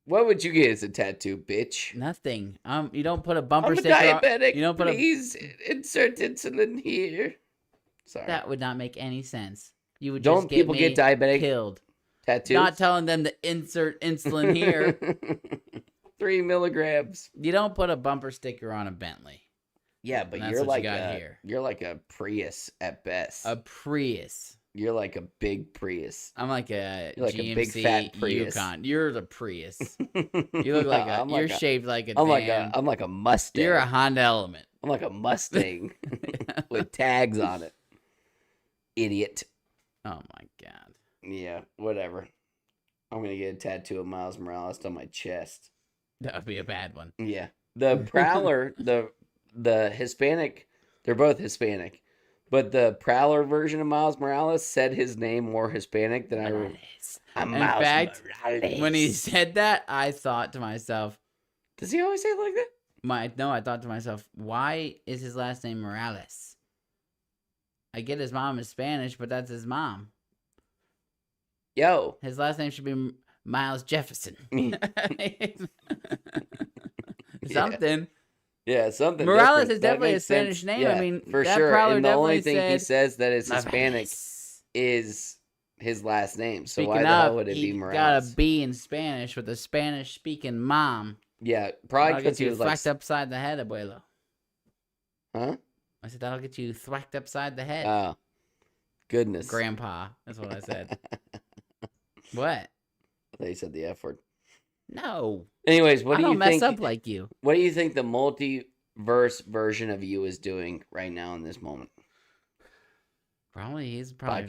What would you get as a tattoo, bitch? Nothing. You don't put a bumper I'm a sticker. diabetic. You don't put Please insert insulin here. Sorry. That would not make any sense. You would Don't just get people me get diabetic killed. tattoos? Not telling them to insert insulin here. 3 milligrams. You don't put a bumper sticker on a Bentley. Yeah, but That's you're what like you got a here. you're like a Prius at best. A Prius. You're like a big Prius. I'm like a You're like a GMC big fat Prius. Yukon. You're the Prius. You look like I'm you're like shaped like a I'm damn. like a Mustang. You're a Honda Element. I'm like a Mustang with tags on it. Idiot. Oh my God. Yeah, whatever. I'm gonna get a tattoo of Miles Morales on my chest. That would be a bad one. Yeah. The Prowler, the Hispanic, they're both Hispanic. But the Prowler version of Miles Morales said his name more Hispanic than I'm In Miles fact, Morales. when he said that, I thought to myself, Does he always say it like that? I thought to myself, why is his last name Morales? I get his mom is Spanish, but that's his mom. Yo. His last name should be Miles Jefferson. Something. Yeah, something. Morales different. is That definitely a makes Spanish sense. name. Yeah, I mean, for that sure. Prowler And the only definitely thing he said says that is Hispanic Morales. is his last name. So Speaking why the of, hell would it he be got Morales? a B in Spanish with a Spanish-speaking mom. Yeah, probably That'll because get he you was like, thwacked upside the head, abuelo. huh? I said, that'll get you thwacked upside the head. Oh, goodness. Grandpa. That's what I said. What? I thought you said the F word. No. Anyways, what I do don't you mess think? up like you. What do you think the multiverse version of you is doing right now in this moment? Probably he's probably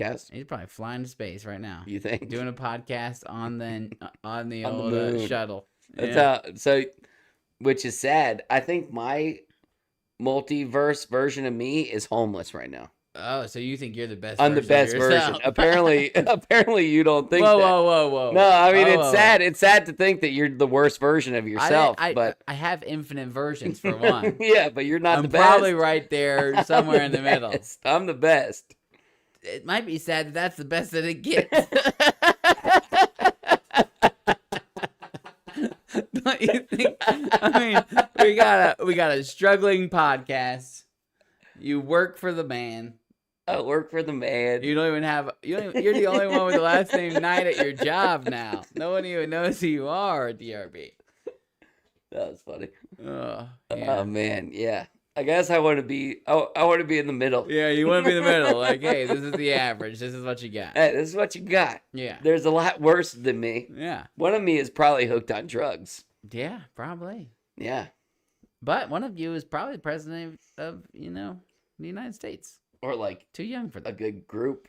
flying to space right now. You think? Doing a podcast on the On the old moon. shuttle. That's Yeah. so, which is sad. I think my multiverse version of me is homeless right now. Oh, so you think you're the best? I'm the best of version. yourself. Apparently, you don't think Whoa, that. whoa. No, I mean Whoa, it's whoa. sad. It's sad to think that you're the worst version of yourself. But I have infinite versions for one. yeah, but you're not I'm the best. probably right there somewhere in the middle. best. I'm the best. It might be sad that that's the best that it gets. what you think? I mean, we got a struggling podcast. You work for the man. I work for the man. You don't even have. You're the only one with the last name Knight at your job now. No one even knows who you are at DRB. That was funny. Oh, Oh yeah. man, yeah. I guess I want to be. I want to be in the middle. Yeah, you want to be in the middle. Like, hey, this is the average. This is what you got. Hey, this is what you got. Yeah. There's a lot worse than me. Yeah. One of me is probably hooked on drugs. Yeah, probably. Yeah. But one of you is probably the president of the United States. Or like Too young for a that. good group.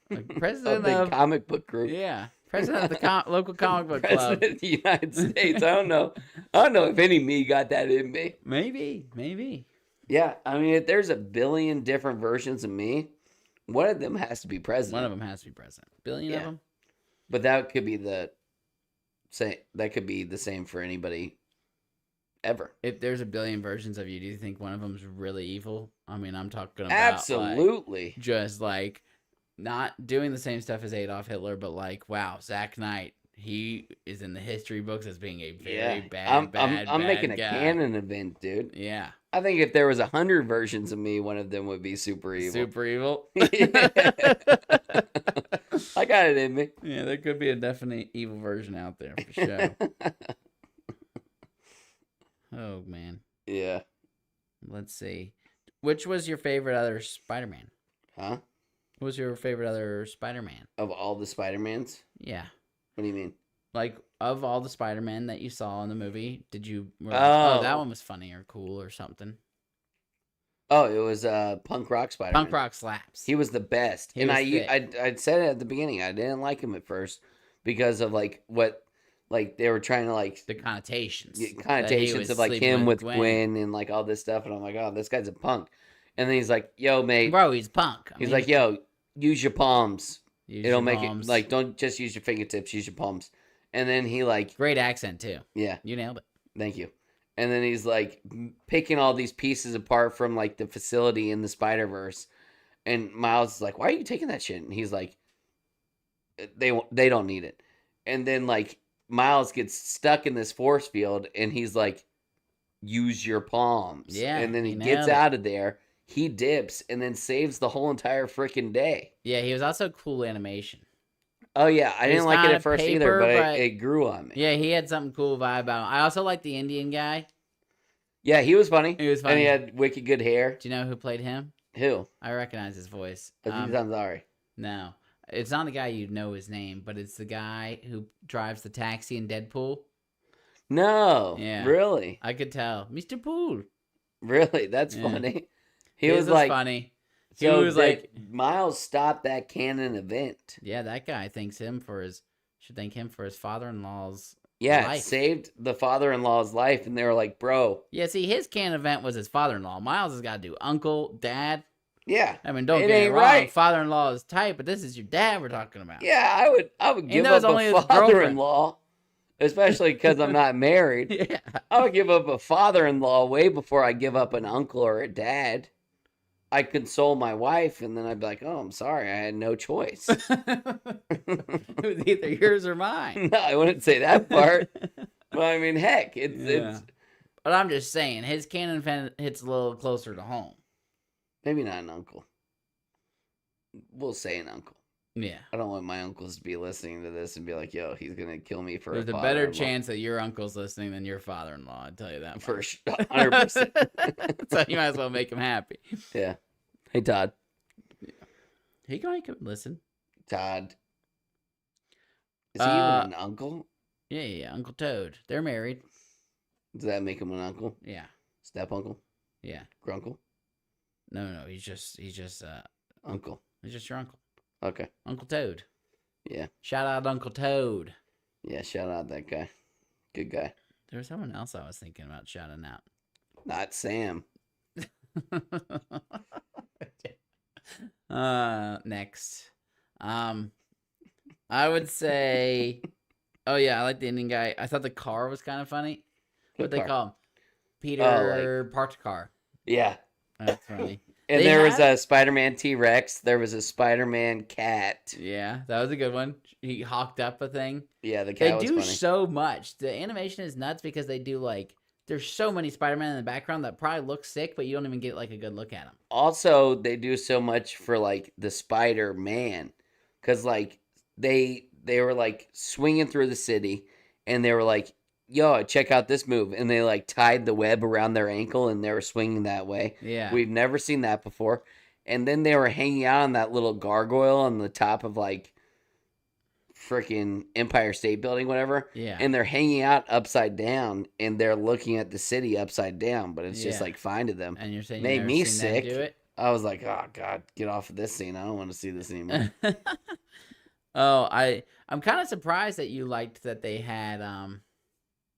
Like A president big of comic book group. yeah, president of the local comic book club. President of the United States. I don't know. I don't know if any me got that in me. Maybe. Yeah, I mean, if there's a billion different versions of me, one of them has to be president. One of them has to be president. Billion of Yeah. them. But that could be the same. That could be the same for anybody ever. If there's a billion versions of you, do you think one of them's really evil? I mean, I'm talking about Absolutely. like, just like not doing the same stuff as Adolf Hitler, but like, wow, Zack Knight, he is in the history books as being a very bad, I'm making a guy. canon event, dude. Yeah, I think if there was 100 versions of me, one of them would be super evil. super evil. I got it in me. Yeah, there could be a definite evil version out there for sure. Oh man, Yeah. let's see. Which was your favorite other Spider-Man? Huh? What was your favorite other Spider-Man? Of all the Spider-Mans? Yeah. What do you mean? Like, of all the Spider-Man that you saw in the movie, did you... were like, Oh. that one was funny or cool or something. Oh, it was Punk Rock Spider-Man. Punk Rock slaps. He was the best. He And was I said it at the beginning. I didn't like him at first because of like what like they were trying to like the connotations. get that he connotations was of like sleeping him with Gwen and like all this stuff. And I'm like, oh, this guy's a punk. And then he's like, yo, mate. Bro, he's punk. He's like, yo, use your palms. use It'll your make palms. it like don't just use your fingertips, use your palms. And then he like Great accent, too. yeah, You nailed it. thank you. And then he's like picking all these pieces apart from like the facility in the Spider-Verse. And Miles is like, why are you taking that shit? And he's like, they don't need it. And then like Miles gets stuck in this force field and he's like, use your palms. Yeah, And then he he gets nailed it. out of there. He dips and then saves the whole entire freaking day. Yeah, he was also cool animation. Oh yeah, I It didn't was like it kinda at first paper, either, but but- it grew on me. Yeah, he had something cool vibe about him. I also like the Indian guy. Yeah, he was funny. He was And funny. he had wicked good hair. Do you know who played him? Who? I recognize his voice. Aziz Ansari. No, it's not the guy you know his name, but it's the guy who drives the taxi in Deadpool. No. Yeah. Really? I could tell, Mr. Poole. Really? That's Yeah. funny. He His was like, funny. He so was like, Miles stopped that canon event. yeah, that guy should thank him for his father-in-law's Yeah, it life. saved the father-in-law's life, and they were like, bro. Yeah, see, his canon event was his father-in-law. Miles has got to do uncle, dad. Yeah. I mean, don't It get me ain't wrong. right. Father-in-law is tight, but this is your dad we're talking about. Yeah, I would give though up it's only a his girlfriend. father-in-law, especially because I'm not married. Yeah. I would give up a father-in-law way before I give up an uncle or a dad. I'd console my wife, and then I'd be like, oh, I'm sorry, I had no choice. It was either yours or mine. No, I wouldn't say that part. But I mean, heck, it's But I'm just saying, his canon event hits a little closer to home. maybe not an uncle. We'll say an uncle. Yeah. I don't want my uncles to be listening to this and be like, yo, he's going to kill me for There's a a better father-in-law. chance that your uncle's listening than your father-in-law. I'll tell you that. For much. 100%. So you might as well make him happy. Yeah. Hey, Todd. He can listen. Todd. Is he even an uncle? Yeah. Uncle Toad. They're married. Does that make him an uncle? Yeah. Step uncle? Yeah. Grunkle? No. He's just Uncle. he's just your uncle. Okay. Uncle Toad. Yeah. Shout out Uncle Toad. Yeah, shout out that guy. Good guy. There was someone else I was thinking about shouting out. Not Sam. Next. I would say, oh yeah, I like the Indian guy. I thought the car was kind of funny. What What they car? call him? Peter parked car. Yeah. That's funny. And there was a Spider-Man T-Rex. There was a Spider-Man cat. Yeah, that was a good one. He hawked up a thing. Yeah, the cat was They do funny. so much. The animation is nuts because they do like there's so many Spider-Man in the background that probably look sick, but you don't even get like a good look at them. Also, they do so much for like the Spider-Man, because like they were like swinging through the city, and they were like, "Yo, check out this move," and they like tied the web around their ankle, and they were swinging that way. Yeah. We've never seen that before. And then they were hanging out on that little gargoyle on the top of like freaking Empire State Building, whatever. Yeah. And they're hanging out upside down, and they're looking at the city upside down, but it's just like fine to them. And you're saying Made you've never me seen sick. them do it? I was like, oh god, get off of this scene. I don't want to see this anymore. I'm kind of surprised that you liked that they had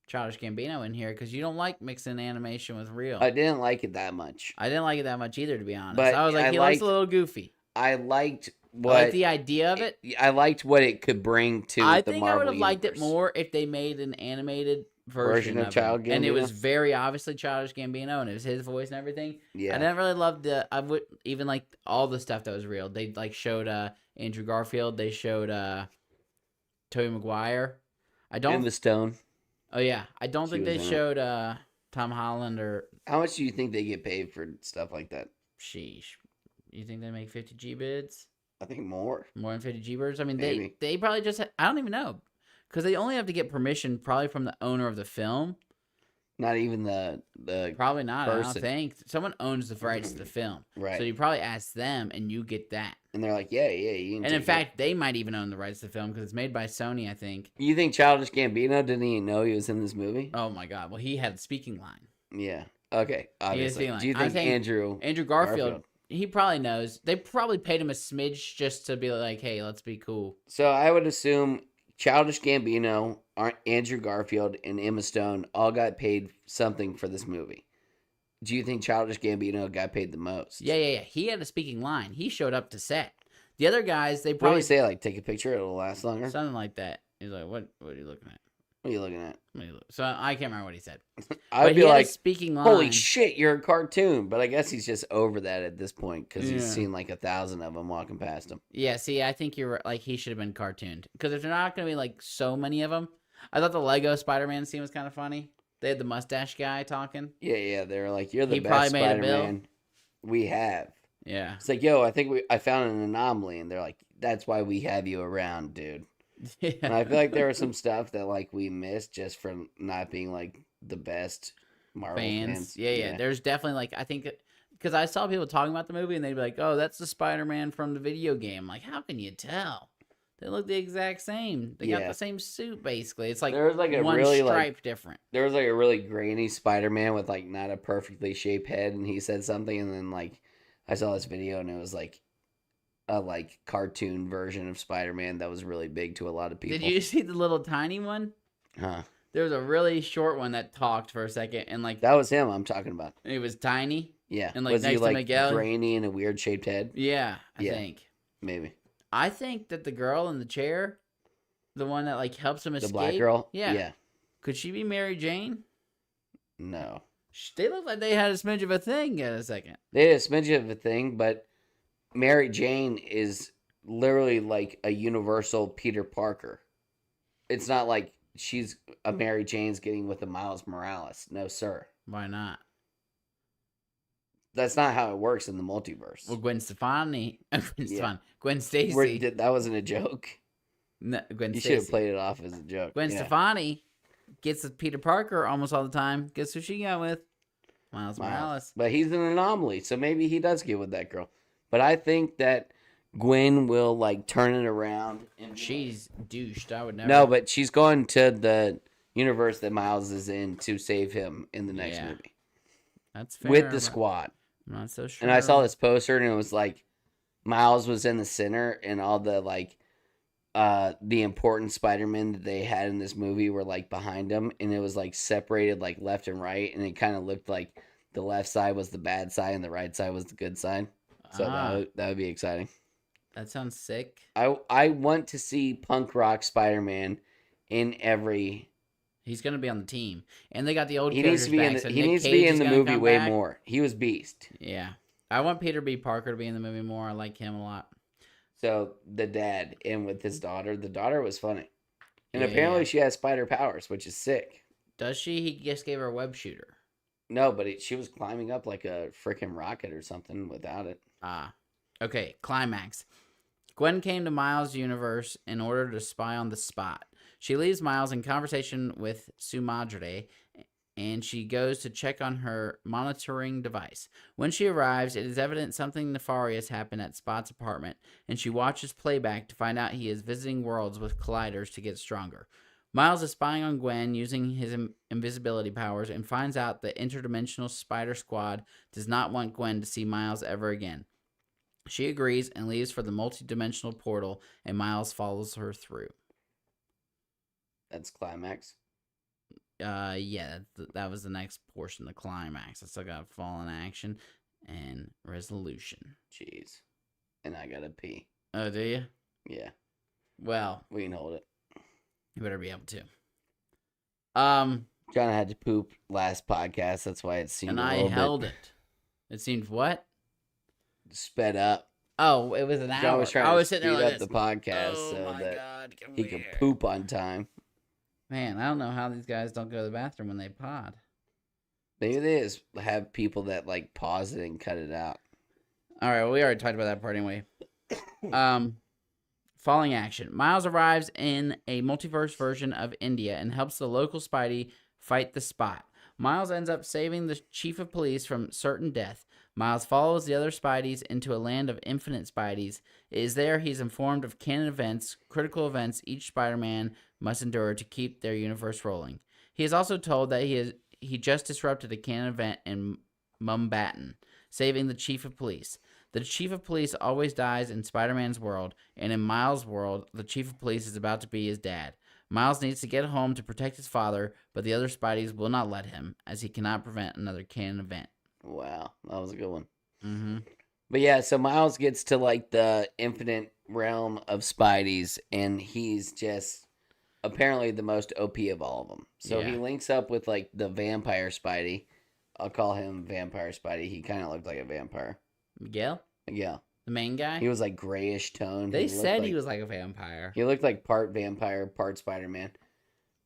Childish Gambino in here because you don't like mixing animation with real. I didn't like it that much. I didn't like it that much either, to be honest. But I was like, he looks a little goofy. I liked I like what the idea of it. I liked what it could bring to I the think Marvel I would have liked it universe. more if they made an animated version of Child him. And it Gambino? was very obviously Childish Gambino, and it was his voice and everything. Yeah. I didn't really love I would even like all the stuff that was real. They like showed Andrew Garfield. They showed Tobey Maguire. Emma Stone. Oh yeah, I don't She think they was in showed Tom Holland or How much do you think they get paid for stuff like that? sheesh. You think they make 50 G bids? I think more. More than 50 G birds? I mean, Maybe. they probably just I don't even know because they only have to get permission probably from the owner of the film. Not even the Probably not. I person. don't think someone owns the rights to the film, Right. so you probably ask them and you get that. And they're like, yeah, you can And in take fact, they might even own the rights to the film because it's made by Sony, I think. it. You think Childish Gambino didn't even know he was in this movie? Oh my god! Well, he had a speaking line. Yeah. Okay. Obviously. speaking Do you line. I'm think saying Andrew Garfield, he probably knows. They probably paid him a smidge just to be like, "Hey, let's be cool." So I would assume Childish Gambino, Andrew Garfield, and Emma Stone all got paid something for this movie. Do you think Childish Gambino got paid the most? Yeah. He had a speaking line. He showed up to set. The other guys, they What do probably you say? Like, take a picture, it'll last longer? something like that. He's like, "What? What are you looking at?" What are you looking at? So I can't remember what he said. I But would be he had like, a speaking line. holy shit, you're a cartoon. But I guess he's just over that at this point because he's Yeah. seen like 1,000 of them walking past him. Yeah, see, I think you're like he should have been cartooned because if they're not going to be like so many of them, I thought the Lego Spider-Man scene was kind of funny. They had the mustache guy talking. Yeah, they were like, you're the He probably best made a bill. Spider-Man we have. Yeah, It's like, yo, I think I found an anomaly. And they're like, that's why we have you around, dude. And I feel like there was some stuff that like we missed just from not being like the best Marvel fans. Yeah. There's definitely like I think because I saw people talking about the movie and they'd be like, "Oh, that's the Spider-Man from the video game." Like, how can you tell? They look the exact same. They got Yeah. the same suit basically. It's like There was like a one really stripe different. there was like a really grainy Spider-Man with like not a perfectly shaped head, and he said something, and then like I saw this video, and it was like a like cartoon version of Spider-Man that was really big to a lot of people. Did you see the little tiny one? Huh? There was a really short one that talked for a second, and like That was him I'm talking about. it was tiny. Yeah. And, like, was he next to like Miguel? grainy and a weird shaped head? Yeah, I Yeah. think. Maybe. I think that the girl in the chair, the one that like helps him The escape, black girl? Yeah. Yeah. Could she be Mary Jane? No. They look like they had a smidge of a thing in a second. They had a smidge of a thing, but Mary Jane is literally like a universal Peter Parker. It's not like she's a Mary Jane's getting with a Miles Morales. No, sir. Why not? That's not how it works in the multiverse. Well, Gwen Stefani, Gwen Stacy. That wasn't a joke. No, Gwen You should have Stacy. played it off as a joke. Gwen Yeah. Stefani gets with Peter Parker almost all the time. Guess who she got with? Miles Morales. But he's an anomaly, so maybe he does get with that girl. But I think that Gwen will like turn it around. And She's douched. I would never. no, but she's going to the universe that Miles is in to save him in the next Yeah. movie That's fair. with the but squad. I'm not so sure. And I saw this poster, and it was like Miles was in the center, and all the like the important Spider-Man that they had in this movie were like behind him, and it was like separated like left and right, and it kind of looked like the left side was the bad side and the right side was the good side. So that would be exciting. That sounds sick. I want to see punk rock Spider-Man in every. He's gonna be on the team, and they got the old. He needs to be characters in back, the, so he Nick needs to Cage be is in the gonna movie come way back. more. He was Beast. Yeah, I want Peter B. Parker to be in the movie more. I like him a lot. So the dad and with his daughter. The daughter was funny. And Yeah, apparently yeah. she has spider powers, which is sick. Does she? He just gave her a web shooter. No, but she was climbing up like a freaking rocket or something without it. Ah. Okay, climax. Gwen came to Miles' universe in order to spy on the Spot. She leaves Miles in conversation with Sumadre, and she goes to check on her monitoring device. When she arrives, it is evident something nefarious happened at Spot's apartment, and she watches playback to find out he is visiting worlds with colliders to get stronger. Miles is spying on Gwen using his invisibility powers and finds out the interdimensional Spider Squad does not want Gwen to see Miles ever again. She agrees and leaves for the multi-dimensional portal, and Miles follows her through. That's climax. Yeah, that was the next portion, the climax. I still got fallen action and resolution. Jeez. And I gotta pee. Oh, do you? Yeah. Well, We can hold it. you better be able to. John had to poop last podcast. That's why it seemed And a I little held bit it. It seemed what? sped up. Oh, it was an hour. John was trying I to was speed sitting there like up this. the podcast Oh so my that God, come he could here. poop on time. Man, I don't know how these guys don't go to the bathroom when they pod. Maybe they just have people that like pause it and cut it out. All right, well, we already talked about that part anyway. Falling action. Miles arrives in a multiverse version of India and helps the local Spidey fight the Spot. Miles ends up saving the chief of police from certain death. Miles follows the other Spideys into a land of infinite Spideys. It is there he's informed of canon events, critical events each Spider-Man must endure to keep their universe rolling. He is also told that he just disrupted a canon event in Mumbattan, saving the chief of police. The chief of police always dies in Spider-Man's world, and in Miles' world, the chief of police is about to be his dad. Miles needs to get home to protect his father, but the other Spideys will not let him, as he cannot prevent another canon event. Wow, that was a good one. Mm-hmm. But yeah, so Miles gets to like the infinite realm of Spideys, and he's just apparently the most OP of all of them. So he Yeah. links up with like the vampire Spidey. I'll call him Vampire Spidey. He kind of looked like a vampire. Miguel? Yeah, The main guy? he was like grayish tone. They He looked said like, he was like a vampire. He looked like part vampire, part Spider-Man.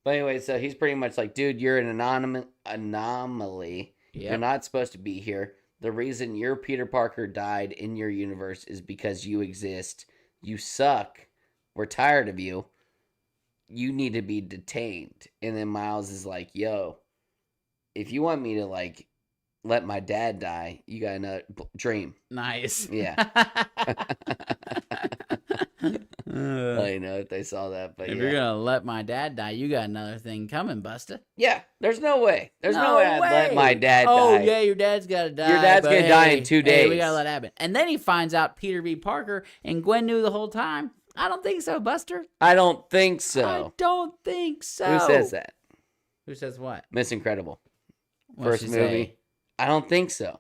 But anyway, so he's pretty much like, dude, you're an anomaly. You're Yep. not supposed to be here. The reason your Peter Parker died in your universe is because you exist. You suck. We're tired of you. You need to be detained. And then Miles is like, yo, if you want me to like let my dad die, you got another dream. Nice. Yeah. I don't know if they saw that, but If yeah. you're gonna let my dad die, you got another thing coming, Buster. Yeah, there's no way. There's no way I'd let my dad Oh die. yeah, your dad's gotta die. Your dad's but gonna die in hey, 2 hey, we days. gotta let it happen. And then he finds out Peter B. Parker and Gwen knew the whole time. I don't think so, Buster. I don't think I so. don't think so. Who says that? Who says what? Miss Incredible. What'd First she movie. say? I don't think so.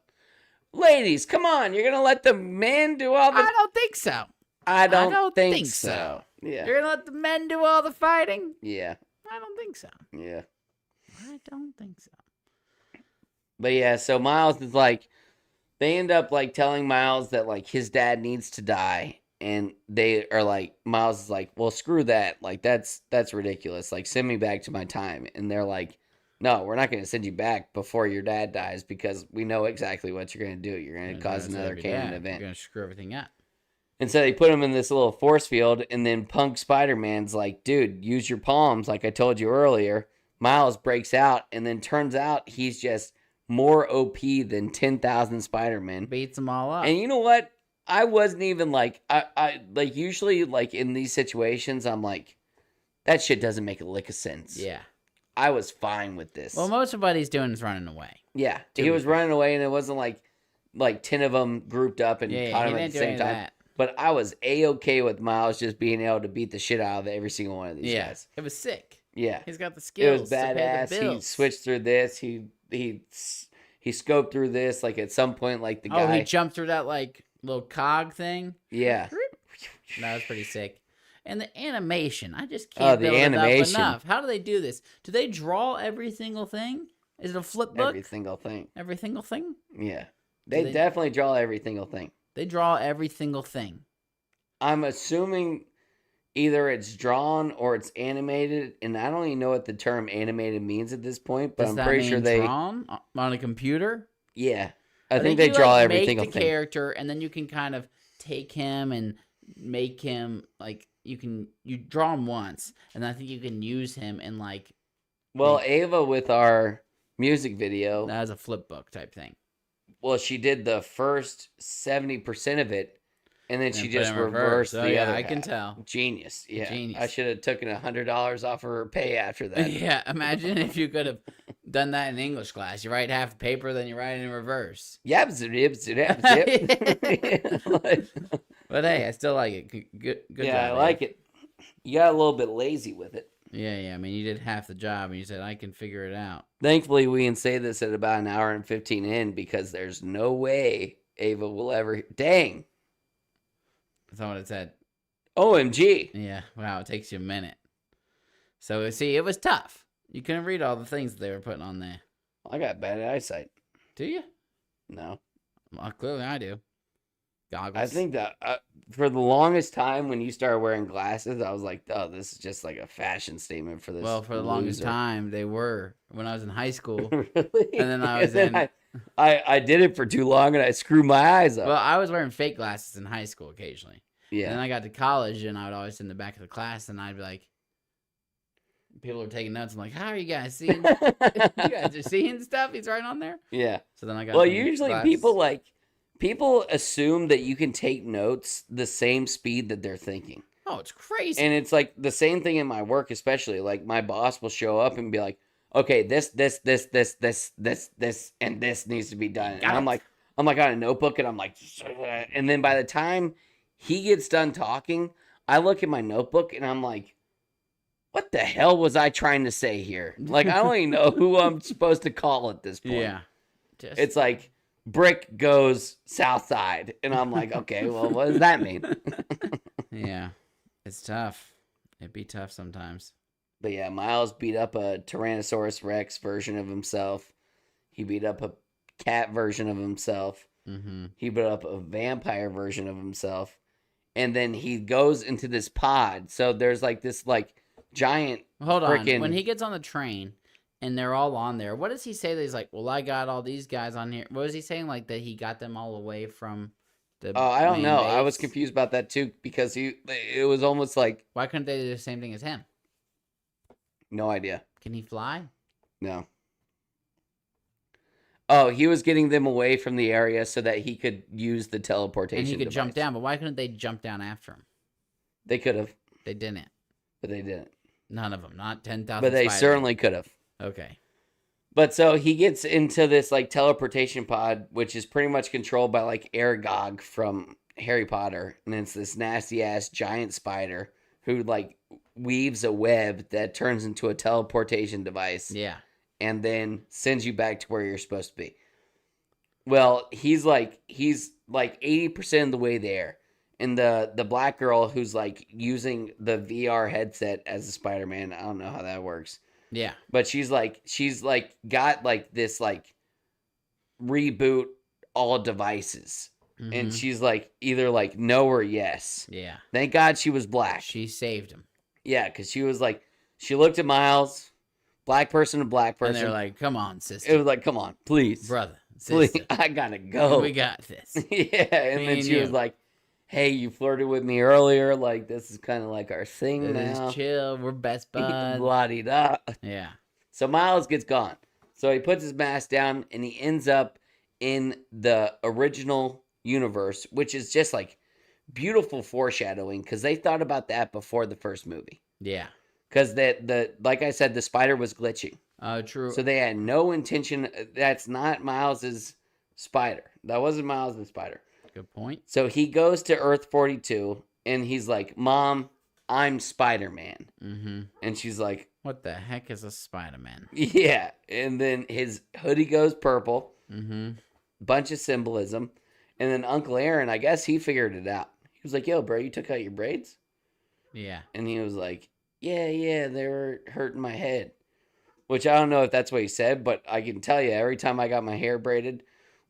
Ladies, come on. You're going to let the men do all the... I don't think so. I don't don't think, think so. so. Yeah. You're gonna let the men do all the fighting? Yeah. I don't think so. Yeah. I don't think so. But yeah, so Miles is like... They end up like telling Miles that like his dad needs to die. And they are like... Miles is like, well, screw that. Like, that's ridiculous. Like, send me back to my time. And they're like... No, we're not going to send you back before your dad dies because we know exactly what you're going to do. You're going to cause another canon event. You're gonna screw everything up. And so they put him in this little force field, and then Punk Spider-Man's like, dude, use your palms like I told you earlier. Miles breaks out, and then turns out he's just more OP than 10,000 Spider-Men. Beats them all up. And you know what? I wasn't even like, I like usually like in these situations, I'm like, that shit doesn't make a lick of sense. Yeah. I was fine with this. Well, most of what he's doing is running away. Yeah, To he be was fair. running away, and it wasn't like 10 of them grouped up and Yeah, caught he him at didn't the do same any of time. that. But I was A-okay with Miles just being able to beat the shit out of every single one of these guys. It was sick. Yeah, He's got the it skills. was To pay badass. the He bills. switched through this. He scoped through this. Like at some point, like the Oh, guy. he jumped through that like little cog thing. Yeah. That was pretty sick. And the animation, I just Oh, can't the build it animation. up enough. How do they do this? Do they draw every single thing? Is it a flip book? Every single thing. Every single thing? Yeah. They definitely draw every single thing. They draw every single thing. I'm assuming either it's drawn or it's animated, and I don't even know what the term animated means at this point, but Does I'm that pretty mean sure they... drawn on a computer? Yeah. I think they you, draw like, every make single the thing. character, and then you can kind of take him and make him, like, you draw him once, and I think you can use him in, like... Well, Ava, with our music video... That was a flip book type thing. Well, she did the first 70% of it, and then she put just in reverse. reversed the Yeah, other I can half. tell. Genius. Yeah. Genius. I should have taken $100 off of her pay after that. Yeah, imagine if you could have done that in English class. You write half the paper, then you write it in reverse. Yep. But hey, I still like it. Good Yeah, job, I like it. You got a little bit lazy with it. Yeah. I mean, you did half the job, and you said, I can figure it out. Thankfully, we can say this at about an hour and 15 in, because there's no way Ava will ever... Dang. That's not what it said. OMG. Yeah, wow, it takes you a minute. So, see, it was tough. You couldn't read all the things that they were putting on there. I got bad eyesight. Do you? No. Well, clearly I do. Goggles. I think that for the longest time when you started wearing glasses, I was like, oh, this is just like a fashion statement for this. Well, for the longest time, they were. When I was in high school. Really? And then I was in... I did it for too long, and I screwed my eyes up. Well, I was wearing fake glasses in high school occasionally. Yeah. And then I got to college, and I would always sit in the back of the class, and I'd be like, people were taking notes. I'm like, how are you guys seeing? You guys are seeing stuff he's writing on there? Yeah. So then I got... Well, usually people assume that you can take notes the same speed that they're thinking. Oh, it's crazy. And it's like the same thing in my work, especially. Like, my boss will show up and be like, okay, this, and this needs to be done. And I'm like on a notebook, and I'm like, and then by the time he gets done talking, I look at my notebook, and I'm like, what the hell was I trying to say here? Like, I don't even know who I'm supposed to call at this point. Yeah. It's like, brick goes south side. And I'm like, okay, well, what does that mean? Yeah. It's tough. It'd be tough sometimes. But yeah, Miles beat up a Tyrannosaurus Rex version of himself. He beat up a cat version of himself. Mm-hmm. He beat up a vampire version of himself. And then he goes into this pod. So there's like this like giant... Hold on. When he gets on the train and they're all on there, what does he say that he's like, well, I got all these guys on here? What was he saying? Like that he got them all away from the... Oh, I don't know. base? I was confused about that too, because it was almost like... Why couldn't they do the same thing as him? No idea. Can he fly? No. Oh, he was getting them away from the area so that he could use the teleportation And he could device. jump down, but why couldn't they jump down after him? They could have, They didn't. but they didn't. None of them. Not 10,000 But they spiders. certainly could have. Okay. But so he gets into this like teleportation pod, which is pretty much controlled by like Aragog from Harry Potter. And it's this nasty ass giant spider who like weaves a web that turns into a teleportation device. Yeah. And then sends you back to where you're supposed to be. Well, he's like 80% of the way there. And the black girl who's like using the VR headset as a Spider-Man, I don't know how that works. Yeah. But she's got like this like reboot all devices. Mm-hmm. And she's like either like no or yes. Yeah. Thank God she was black. She saved him. Yeah, because she was like, she looked at Miles, black person to black person. And they're like, come on, sister. It was like, come on, please. Brother, Please, sister. I gotta go. We got this. Yeah, and Me then and she was you. like, hey, you flirted with me earlier. Like, this is kind of like our thing It now. is chill. We're best buds. La-di-da. Yeah. So Miles gets gone. So he puts his mask down, and he ends up in the original universe, which is just like beautiful foreshadowing, because they thought about that before the first movie. Yeah. Because like I said, the spider was glitching. True. So they had no intention. That's not Miles's spider. That wasn't Miles's spider. Good point. So he goes to Earth 42, and he's like, Mom, I'm Spider-Man. Mm-hmm. And she's like, What the heck is a Spider-Man? yeah. And then his hoodie goes purple. Mm-hmm. Bunch of symbolism. And then Uncle Aaron, I guess he figured it out. He was like, yo, bro, you took out your braids? Yeah. And he was like, yeah, they were hurting my head. Which I don't know if that's what he said, but I can tell you, every time I got my hair braided,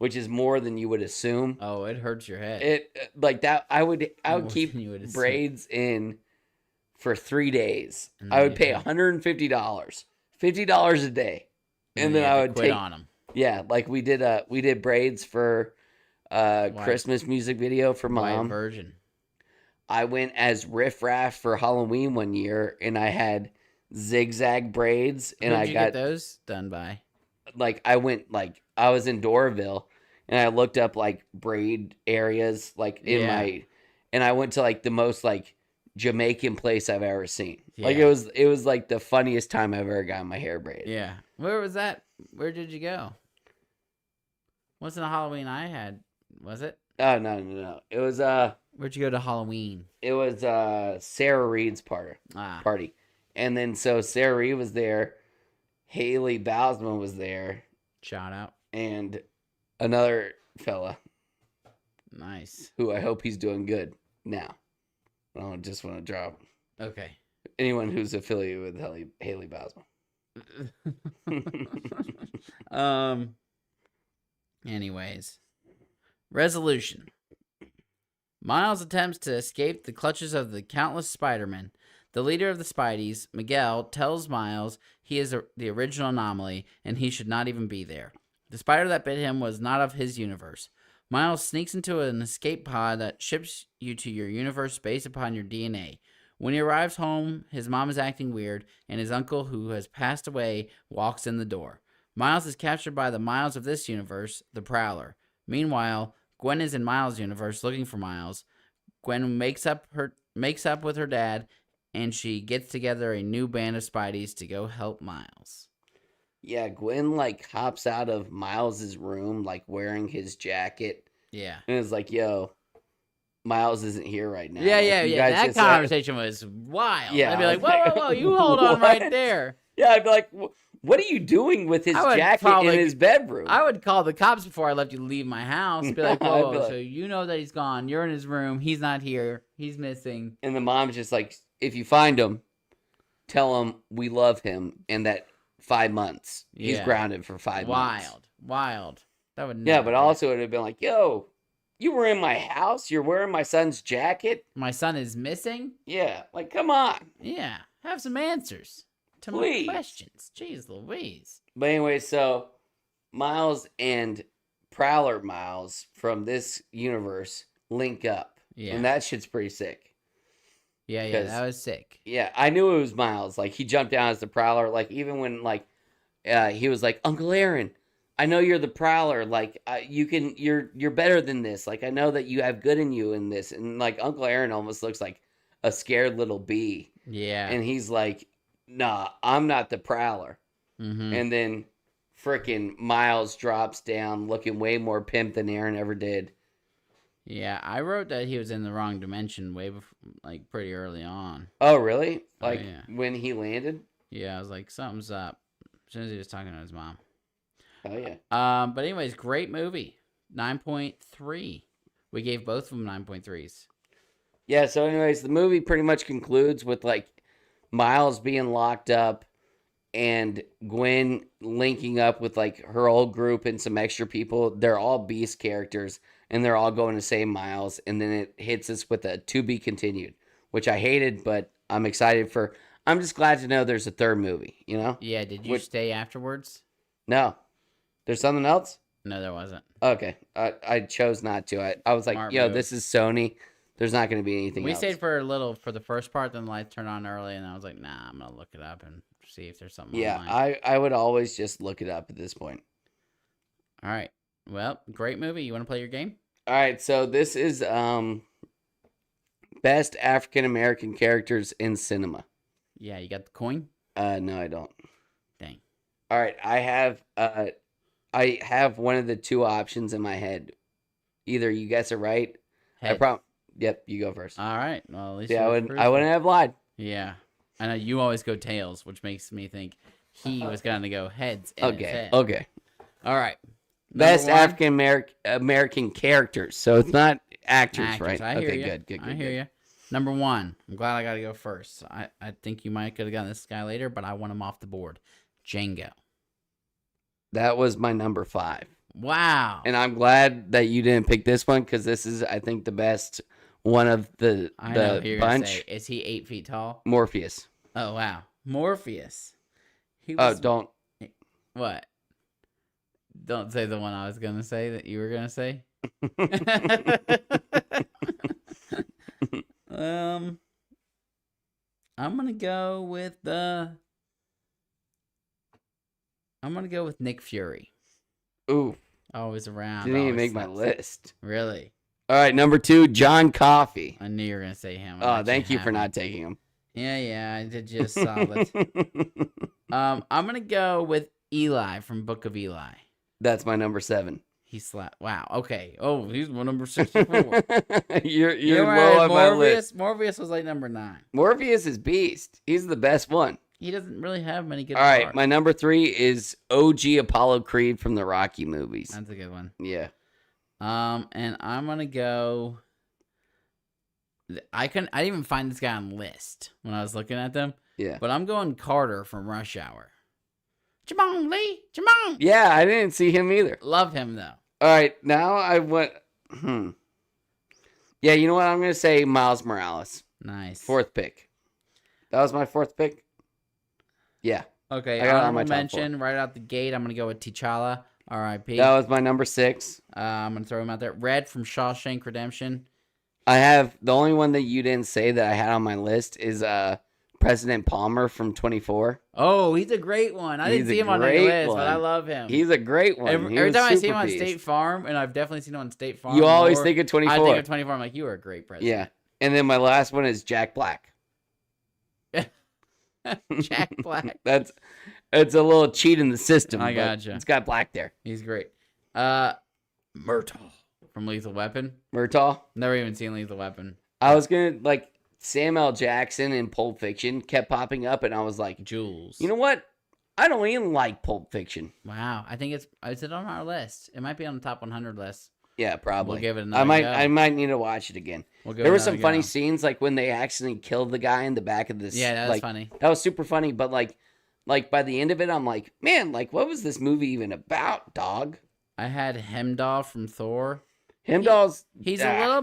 which is more than you would assume. Oh, it hurts your head. It like that. I would More keep than you would assume. braids in for 3 days. And then I would you pay pay- $150, $50 a day, and you then had I to would quit take on them. yeah, like we did braids for Christmas music video for White mom. virgin. I went as Riff Raff for Halloween one year, and I had zigzag braids, and Who'd I you got get those done by? like I was in Doraville, and I looked up like braid areas like in Yeah. my, and I went to like the most like Jamaican place I've ever seen. Like Yeah. it was like the funniest time I've ever gotten my hair braided. Yeah. Where was that? Where did you go? Wasn't a Halloween I had, was it? Oh no. Where'd you go to Halloween? It was Sarah Reed's party. And then so Sarah Reed was there, Haley Bousman was there, Shout out. and another fella Nice. who I hope he's doing good now. I don't just want to drop Okay. anyone who's affiliated with Haley Bousman. Anyways. Resolution. Miles attempts to escape the clutches of the countless Spidermen. The leader of the Spideys, Miguel, tells Miles he is the original anomaly and he should not even be there. The spider that bit him was not of his universe. Miles sneaks into an escape pod that ships you to your universe based upon your DNA. When he arrives home, his mom is acting weird, and his uncle, who has passed away, walks in the door. Miles is captured by the Miles of this universe, the Prowler. Meanwhile, Gwen is in Miles' universe looking for Miles. Gwen makes up with her dad, and she gets together a new band of Spideys to go help Miles. Yeah, Gwen like hops out of Miles's room like wearing his jacket Yeah. and is like, "Yo, Miles isn't here right now." Yeah, Like, yeah, you yeah. guys That just conversation was wild. Yeah, I'd be I like, was whoa, like, whoa, whoa, you hold on right what? there. Yeah, I'd be like, "What are you doing with his I would jacket probably- in his bedroom?" I would call the cops before I let you leave my house. Be like, I'd whoa, be like- so you know that he's gone. You're in his room. He's not here. He's missing. And the mom's just like, "If you find him, tell him we love him and that 5 months he's Yeah. grounded for 5 months." Wild. That would Yeah, never but be. also it would have been like, "Yo, you were in my house. You're wearing my son's jacket." My son is missing? Yeah, like come on. Yeah. Have some answers to Please. my questions. Jeez Louise. But anyway, so Miles and Prowler Miles from this universe link up. Yeah. And that shit's pretty sick. Yeah, 'Cause- that was sick. Yeah, I knew it was Miles. Like he jumped down as the Prowler. Like even when like he was like, "Uncle Aaron, I know you're the Prowler. Like you're better than this. Like I know that you have good in you in this." And like Uncle Aaron almost looks like a scared little bee. Yeah. And he's like, "Nah, I'm not the Prowler." Mm-hmm. And then frickin' Miles drops down looking way more pimp than Aaron ever did. Yeah, I wrote that he was in the wrong dimension way before, like pretty early on. Oh, really? Oh, Like yeah. when he landed? Yeah, I was like, something's up. As soon as he was talking to his mom. Oh, yeah. But anyways, great movie. 9.3. We gave both of them 9.3s. Yeah, so anyways, the movie pretty much concludes with like Miles being locked up and Gwen linking up with like her old group and some extra people. They're all Beast characters and they're all going to save Miles. And then it hits us with a to be continued, which I hated, but I'm excited for. I'm just glad to know there's a third movie, you know? Yeah, did you stay afterwards? No. There's something else? No, there wasn't. Okay. I chose not to. I was like, Smart yo, move. this is Sony. There's not going to be anything We else. stayed for a little for the first part, then the lights turned on early, and I was like, nah, I'm going to look it up and see if there's something Yeah, online. I would always just look it up at this point. All right. Well, great movie. You want to play your game? All right, so this is best African American characters in cinema. Yeah, you got the coin? No, I don't. Dang. All right, I have one of the two options in my head. Either you guess it right. Head. Yep, you go first. All right. Well, at least Yeah, you I wouldn't have lied. Yeah. I know you always go tails, which makes me think he was going to go heads. In his Okay, head. okay. All right. Best Number one, African American characters. So it's not actors, actors. right? I hear Okay, you. good. I hear you. Number one. I'm glad I got to go first. I think you might could have gotten this guy later, but I want him off the board. Django. That was my number 5. Wow. And I'm glad that you didn't pick this one because this is, I think, the best one of the I know who you're gonna bunch. say. Is he 8 feet tall? Morpheus. Oh wow, Morpheus. He Oh, was don't. what? Don't say the one I was gonna say that you were gonna say. I'm gonna go with Nick Fury. Ooh, Always around. didn't even always make my snaps. list. Really? All right, number 2, John Coffey. I knew you were gonna say him. I Oh, let thank you have for him. not taking him. Yeah, I did just solid. I'm gonna go with Eli from Book of Eli. That's my number 7. He slapped. Wow. Okay. Oh, he's my number 64. you're You know where I low had on my list. Morpheus was like number 9. Morpheus is beast. He's the best one. He doesn't really have many good. All right, parts. my number 3 is OG Apollo Creed from the Rocky movies. That's a good one. Yeah. And I'm gonna go. I didn't even find this guy on the list when I was looking at them. Yeah. But I'm going Carter from Rush Hour. Jamon Lee, Jamon. Yeah, I didn't see him either. Love him though. All right, now I went. Yeah, you know what? I'm gonna say Miles Morales. Nice. 4th pick. That was my 4th pick. Yeah, Okay. I got it on my Honorable top mention right out the gate. I'm gonna go with T'Challa. R.I.P. that was my number 6. I'm gonna throw him out there. Red from Shawshank Redemption. I have the only one that you didn't say that I had on my list is President Palmer from 24. Oh, he's a great one. I didn't He's a see him on the great list, but I one. love him. He's a great one. Every was time I see super him on beast. State Farm, and I've definitely seen him on State Farm. You always more, think of 24. I think of 24. I'm like, you are a great president. Yeah, and then my last one is Jack Black. Jack Black. It's a little cheat in the system. I but gotcha. It's got Black there. He's great. Murtaugh from Lethal Weapon. Murtaugh. Never even seen Lethal Weapon. I was gonna like Samuel Jackson in Pulp Fiction kept popping up, and I was like, Jules. you know what? I don't even like Pulp Fiction. Wow. I think it's on our list. It might be on the top 100 list. Yeah, probably. We'll give it another I go. might need to watch it again. We'll give There it were some another funny go. scenes, like when they accidentally killed the guy in the back of this. Yeah, that was like, funny. That was super funny, but like by the end of it, I'm like, man, like what was this movie even about, dog? I had Heimdall from Thor. Heimdall's He's a little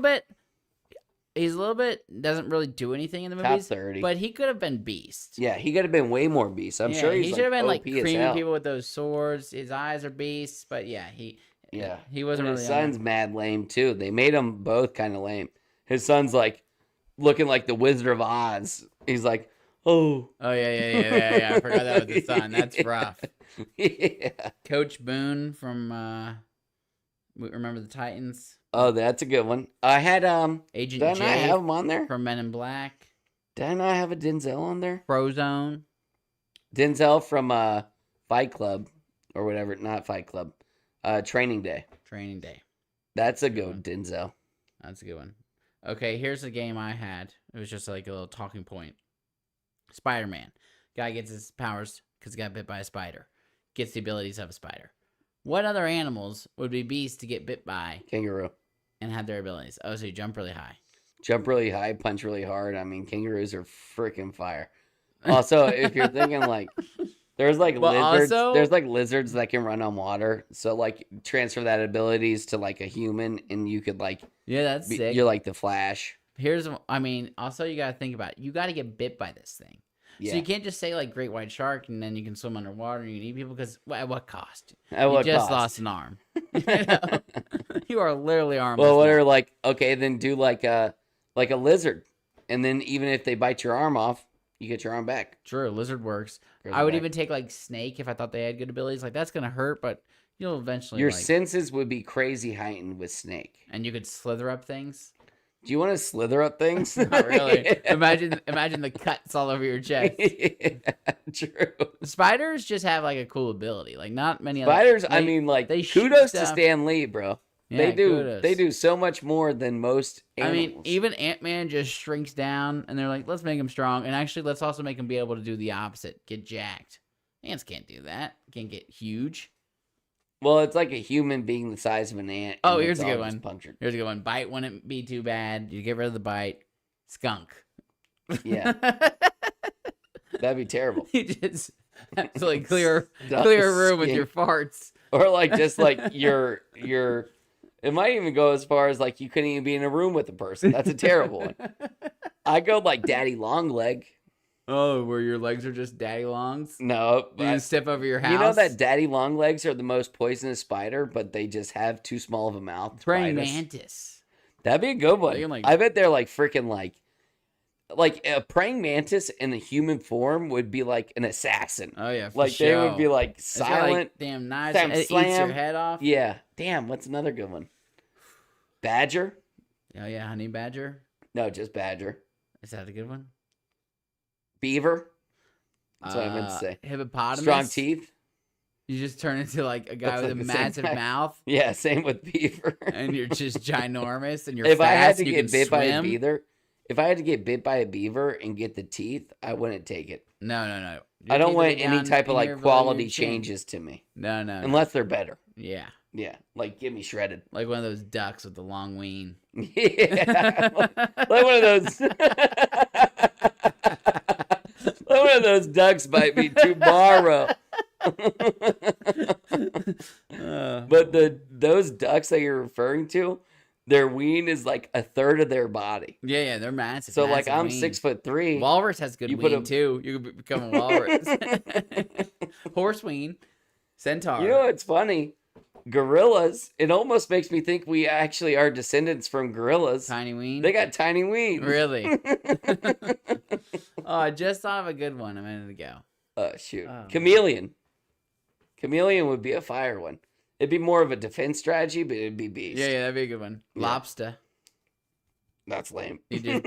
bit doesn't really do anything in the top movies, 30. but he could have been Beast. Yeah, he could have been way more beast. I'm sure he he's should have been like OP as creaming hell. people with those swords. His eyes are beasts, but yeah, he wasn't And really. his son's mad lame too. They made him both kind of lame. His son's like looking like the Wizard of Oz. He's like, oh. Oh yeah. I forgot that was his son. That's rough. Yeah. Coach Boone from Remember the Titans. Oh, that's a good one. I had Agent did I not J have him on there? from Men in Black. Did I not have a Denzel on there? Frozone. Denzel from Fight Club or whatever, not Fight Club. Training Day. Training Day. That's a good one, Denzel. That's a good one. Okay, here's a game I had. It was just like a little talking point. Spider-Man. Guy gets his powers because he got bit by a spider. Gets the abilities of a spider. What other animals would be beasts to get bit by Kangaroo. and have their abilities? Oh, so you jump really high. Jump really high, punch really hard. I mean, kangaroos are freaking fire. Also, if you're thinking like there's like But lizards, also- there's like lizards that can run on water. So like transfer that abilities to like a human, and you could like Yeah, that's sick. you're like the Flash. Also you gotta think about it. You gotta get bit by this thing. Yeah. So you can't just say like great white shark and then you can swim underwater and you can eat people because at what cost? At what you just cost? lost an arm. You know? You are literally armless. Well, what now. are like okay, then do like a lizard, and then even if they bite your arm off, you get your arm back. True, lizard works. Grows I would back. even take like snake if I thought they had good abilities. Like that's gonna hurt, but you'll eventually Your like, senses would be crazy heightened with snake. and you could slither up things. Do you want to slither up things? Not really. Imagine the cuts all over your chest. Yeah, true. Spiders just have like a cool ability. Like not many Spiders, other. I mean, like, they shoot kudos to stuff. Stan Lee, bro. Yeah, they do. kudos. They do so much more than most animals. I mean, even Ant-Man just shrinks down, and they're like, let's make him strong, and actually, let's also make him be able to do the opposite, get jacked. Ants can't do that. Can't get huge. well, it's like a human being the size of an ant. Oh, and here's it's a good all just one. Punctured. Here's a good one. Bite wouldn't be too bad. You get rid of the bite. Skunk. Yeah, that'd be terrible. you just Absolutely clear Stuff room with skin. your farts. Or like just like your it might even go as far as like you couldn't even be in a room with a person. That's a terrible one. I go like daddy long leg. Oh, where your legs are just daddy longs? No, You just step over your house? you know that daddy long legs are the most poisonous spider, but they just have too small of a mouth. to Praying bite us. mantis. That'd be a good one. They can, like- I bet they're like freaking like a praying mantis in a human form would be like an assassin. Oh yeah, for Like they would be sure. like It's got, silent. like, damn knives. Damn It eats slam. your head off. Yeah. Damn. What's another good one? Badger? Oh yeah, honey badger. No, just badger. Is that a good one? Beaver. That's what I meant to say. Hippopotamus. Strong teeth. You just turn into like a guy Looks with like a the same massive guy. mouth, Yeah. Same with beaver. and you're just ginormous, and you're If fast. I had to you get can bit by a swim. beaver, if I had to get bit by a beaver and get the teeth, I wouldn't take it. No. I Your don't teeth want would be any down type of in like here below quality your chin. changes to me, No. unless they're better. Yeah, Yeah, like get me shredded. like one of those ducks with the long wing. Yeah, like one of those. Like one of those ducks might be tomorrow. But those ducks that you're referring to, their wing is like a third of their body. Yeah, they're massive. So like massive I'm wing. 6'3". Walrus has good You put wing a- too. You could become a walrus. Horse wing, centaur. You know what's funny? Gorillas. It almost makes me think we actually are descendants from gorillas. tiny wing. They got tiny wings. Really? Oh, I just thought of a good one a minute ago. Oh shoot. Oh. Chameleon. Chameleon would be a fire one. It'd be more of a defense strategy, but it'd be beast. Yeah, that'd be a good one. Yeah. Lobster. That's lame. You just...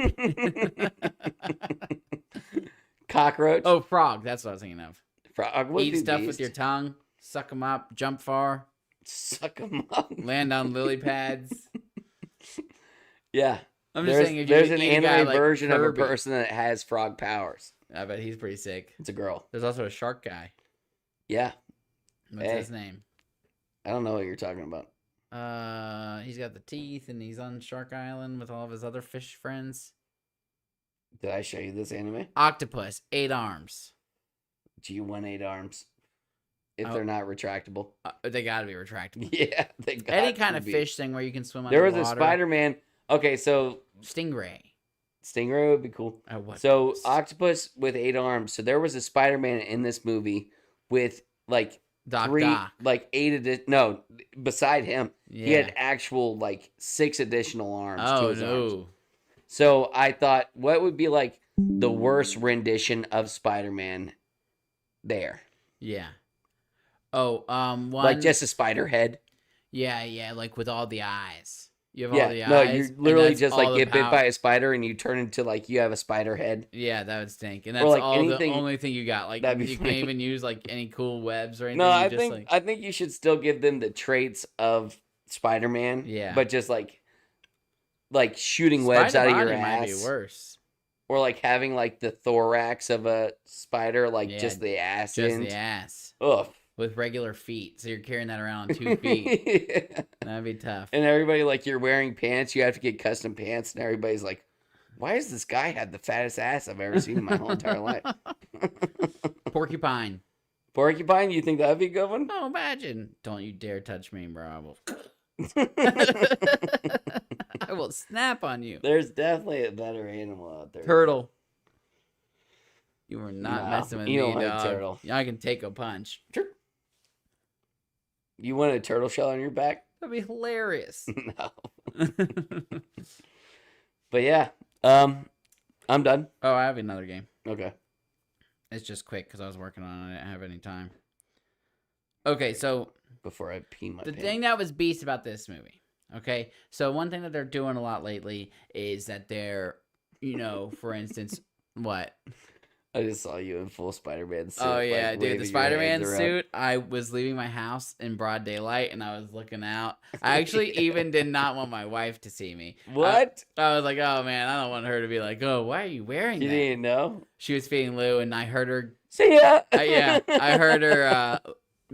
Cockroach. Oh, frog. That's what I was thinking of. Frog would Eat be stuff beast. with your tongue. Suck them up. Jump far. Suck them up. Land on lily pads. Yeah. I'm just there's saying, if you there's an eat a anime guy like version of a Kirby- person that has frog powers. I bet he's pretty sick. It's a girl. There's also a shark guy. Yeah. What's Hey. his name? I don't know what you're talking about. He's got the teeth, and he's on Shark Island with all of his other fish friends. Did I show you this anime? Octopus, 8 arms. G1 8 arms. If Oh. they're not retractable. They gotta be retractable. Yeah. They got Any to kind of be. fish thing where you can swim There was underwater. a Spider-Man. Okay, so Stingray. Stingray would be cool. What? So octopus with 8 arms. So there was a Spider-Man in this movie with like Doc. like 8 no, beside him. Yeah. He had actual like 6 additional arms to Oh his arms. no. So I thought, what would be like the worst rendition of Spider-Man there? Yeah. Oh, one. Like just a spider head? Yeah, like with all the eyes. You have Yeah. all the No, eyes. you and literally that's just all like the get bit power- by a spider and you turn into like you have a spider head. Yeah, that would stink. And Or, that's like, all anything- the only thing you got. Like That'd be you funny. can't even use like any cool webs or anything. No, You I just, think like, I think you should still give them the traits of Spider-Man. Yeah. But just like shooting webs spider out of your body might ass. be worse. Or like having like the thorax of a spider, like Yeah, just the ass Just end. the ass. Ugh. With regular feet. So you're carrying that around on 2 feet. Yeah. That'd be tough. And everybody like you're wearing pants, you have to get custom pants, and everybody's like, why does this guy have the fattest ass I've ever seen in my whole entire life? Porcupine. Porcupine, you think that'd be a good one? Oh, imagine. Don't you dare touch me, bro. I will... I will snap on you. There's definitely a better animal out there. Turtle. You were not No, messing with you me, don't like dog. turtle. I can take a punch. You want a turtle shell on your back? That'd be hilarious. No. But yeah, I'm done. Oh, I have another game. Okay. It's just quick because I was working on it. I didn't have any time. Okay, so Before I pee my the pants. thing that was beast about this movie. Okay, so one thing that they're doing a lot lately is that they're, for instance, what? I just saw you in full Spider-Man suit. Oh yeah, like, dude, waving the your Spider-Man hands around. suit. I was leaving my house in broad daylight, and I was looking out. I actually even did not want my wife to see me. What? I was like, oh man, I don't want her to be like, oh, why are you wearing You that? didn't know? She was feeding Lou, and I heard her. See ya. I heard her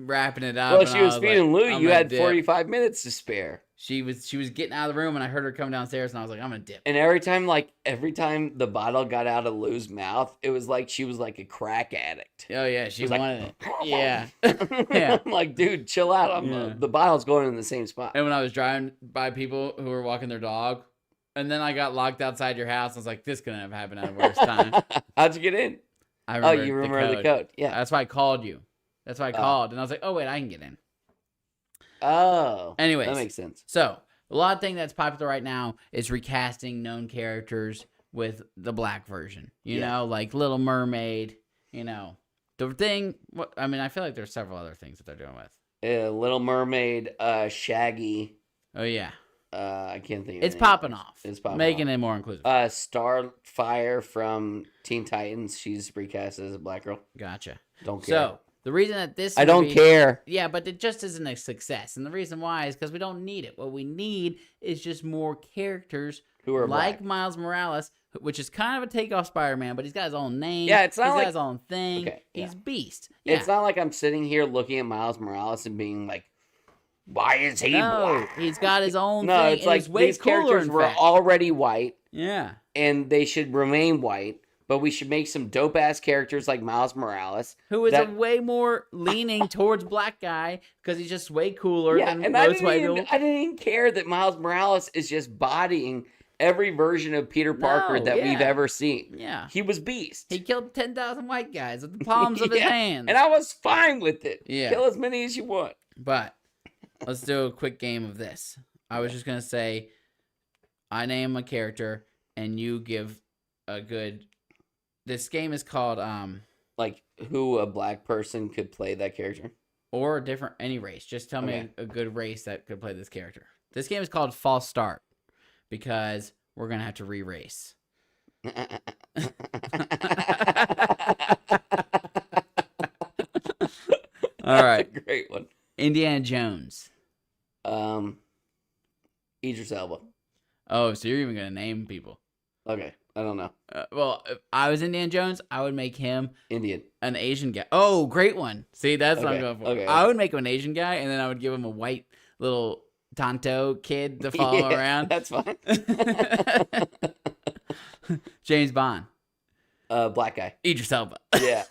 wrapping it up. Well, and she I was feeding like, Louie. I'm You gonna had dip. 45 minutes to spare. She was getting out of the room, and I heard her come downstairs, and I was like, I'm gonna dip. And every time the bottle got out of Lou's mouth, it was like she was like a crack addict. Oh yeah, she was like, wanted it. Yeah, yeah. I'm like, dude, chill out. Yeah. The bottle's going in the same spot. And when I was driving by people who were walking their dog, and then I got locked outside your house, I was like, this couldn't have happened at a worse time. How'd you get in? I You remember the code? Yeah. That's why I called you. That's why I called, and I was like, oh wait, I can get in. Oh. Anyways, that makes sense. So a lot of thing that's popular right now is recasting known characters with the black version. You know, like Little Mermaid. You know, the thing. I mean, I feel like there's several other things that they're doing with. Little Mermaid, Shaggy. Oh yeah, I can't think. it's popping off. It's popping making off. it more inclusive. Starfire from Teen Titans. She's recast as a black girl. Gotcha. Don't care. So the reason that this I don't movie- care. Yeah, but it just isn't a success, and the reason why is because we don't need it. What we need is just more characters Who are like black. Miles Morales, which is kind of a takeoff Spider-Man, but he's got his own name. Yeah, it's not he's like- got his own thing. Okay, He's yeah. Beast. Yeah. It's not like I'm sitting here looking at Miles Morales and being like, why is he No, black? he's got his own No, thing. it's and like it's way these cooler, characters in were fact. already white Yeah. and they should remain white, but we should make some dope ass characters like Miles Morales. Who is that- a way more leaning towards black guy because he's just way cooler Yeah, than and I most white didn't people. even care that Miles Morales is just bodying every version of Peter Parker No, that we've yeah. ever seen. Yeah. He was Beast. He killed 10,000 white guys with the palms of his Yeah, hands. And I was fine with it. Yeah. Kill as many as you want. But let's do a quick game of this. I was just going to say, I name a character and you give a good. This game is called, Like who a black person could play that character. or a different, any race. Just tell me Okay. a good race that could play this character. This game is called False Start because we're going to have to re-race. All right. That's a great one. Indiana Jones. Idris Elba. Oh, so you're even going to name people. Okay, I don't know. Well, if I was Indiana Jones, I would make him Indian. an Asian guy. Oh, great one. See, that's what I'm Okay, going for. okay, I okay. would make him an Asian guy, and then I would give him a white little Tonto kid to follow him Yeah, around. That's fine. James Bond. Black guy. Idris Elba. Yeah.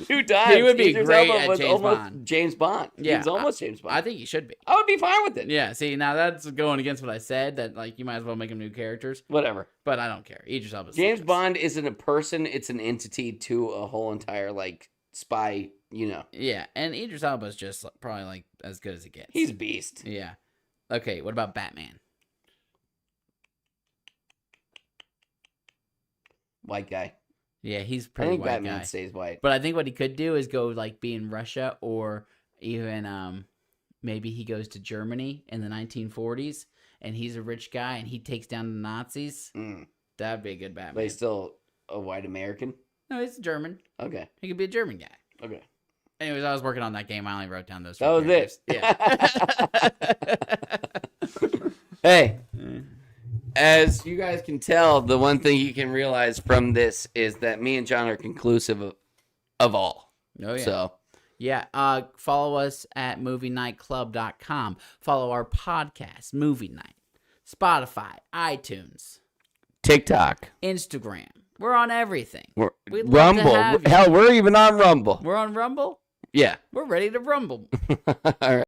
Who died? He would be Idris great Elba at was James almost Bond. James Bond. He Yeah, was almost James Bond. I think he should be. I would be fine with it. Yeah, see, now that's going against what I said, that like you might as well make him new characters, Whatever. but I don't care. Idris Elba's James the best. Bond isn't a person, it's an entity to a whole entire like spy, you know. Yeah, and Idris Elba's just probably like as good as it gets. He's a beast. Yeah. Okay, what about Batman? White guy. Yeah, he's I pretty think white Batman guy. stays white. But I think what he could do is go like be in Russia, or even maybe he goes to Germany in the 1940s and he's a rich guy and he takes down the Nazis. Mm. That'd be a good But Batman. he's still a white American. No, he's German. Okay. He could be a German guy. Okay. Anyways, I was working on that game. I only wrote down those. That few was characters. it. Hey, as you guys can tell, the one thing you can realize from this is that me and John are conclusive of all. Oh yeah. So, Yeah, follow us at movienightclub.com. Follow our podcast, Movie Night. Spotify, iTunes, TikTok, Instagram. We're on everything. We'd love to Rumble. have you. Hell, we're even on Rumble. We're on Rumble. Yeah. We're ready to rumble. All right.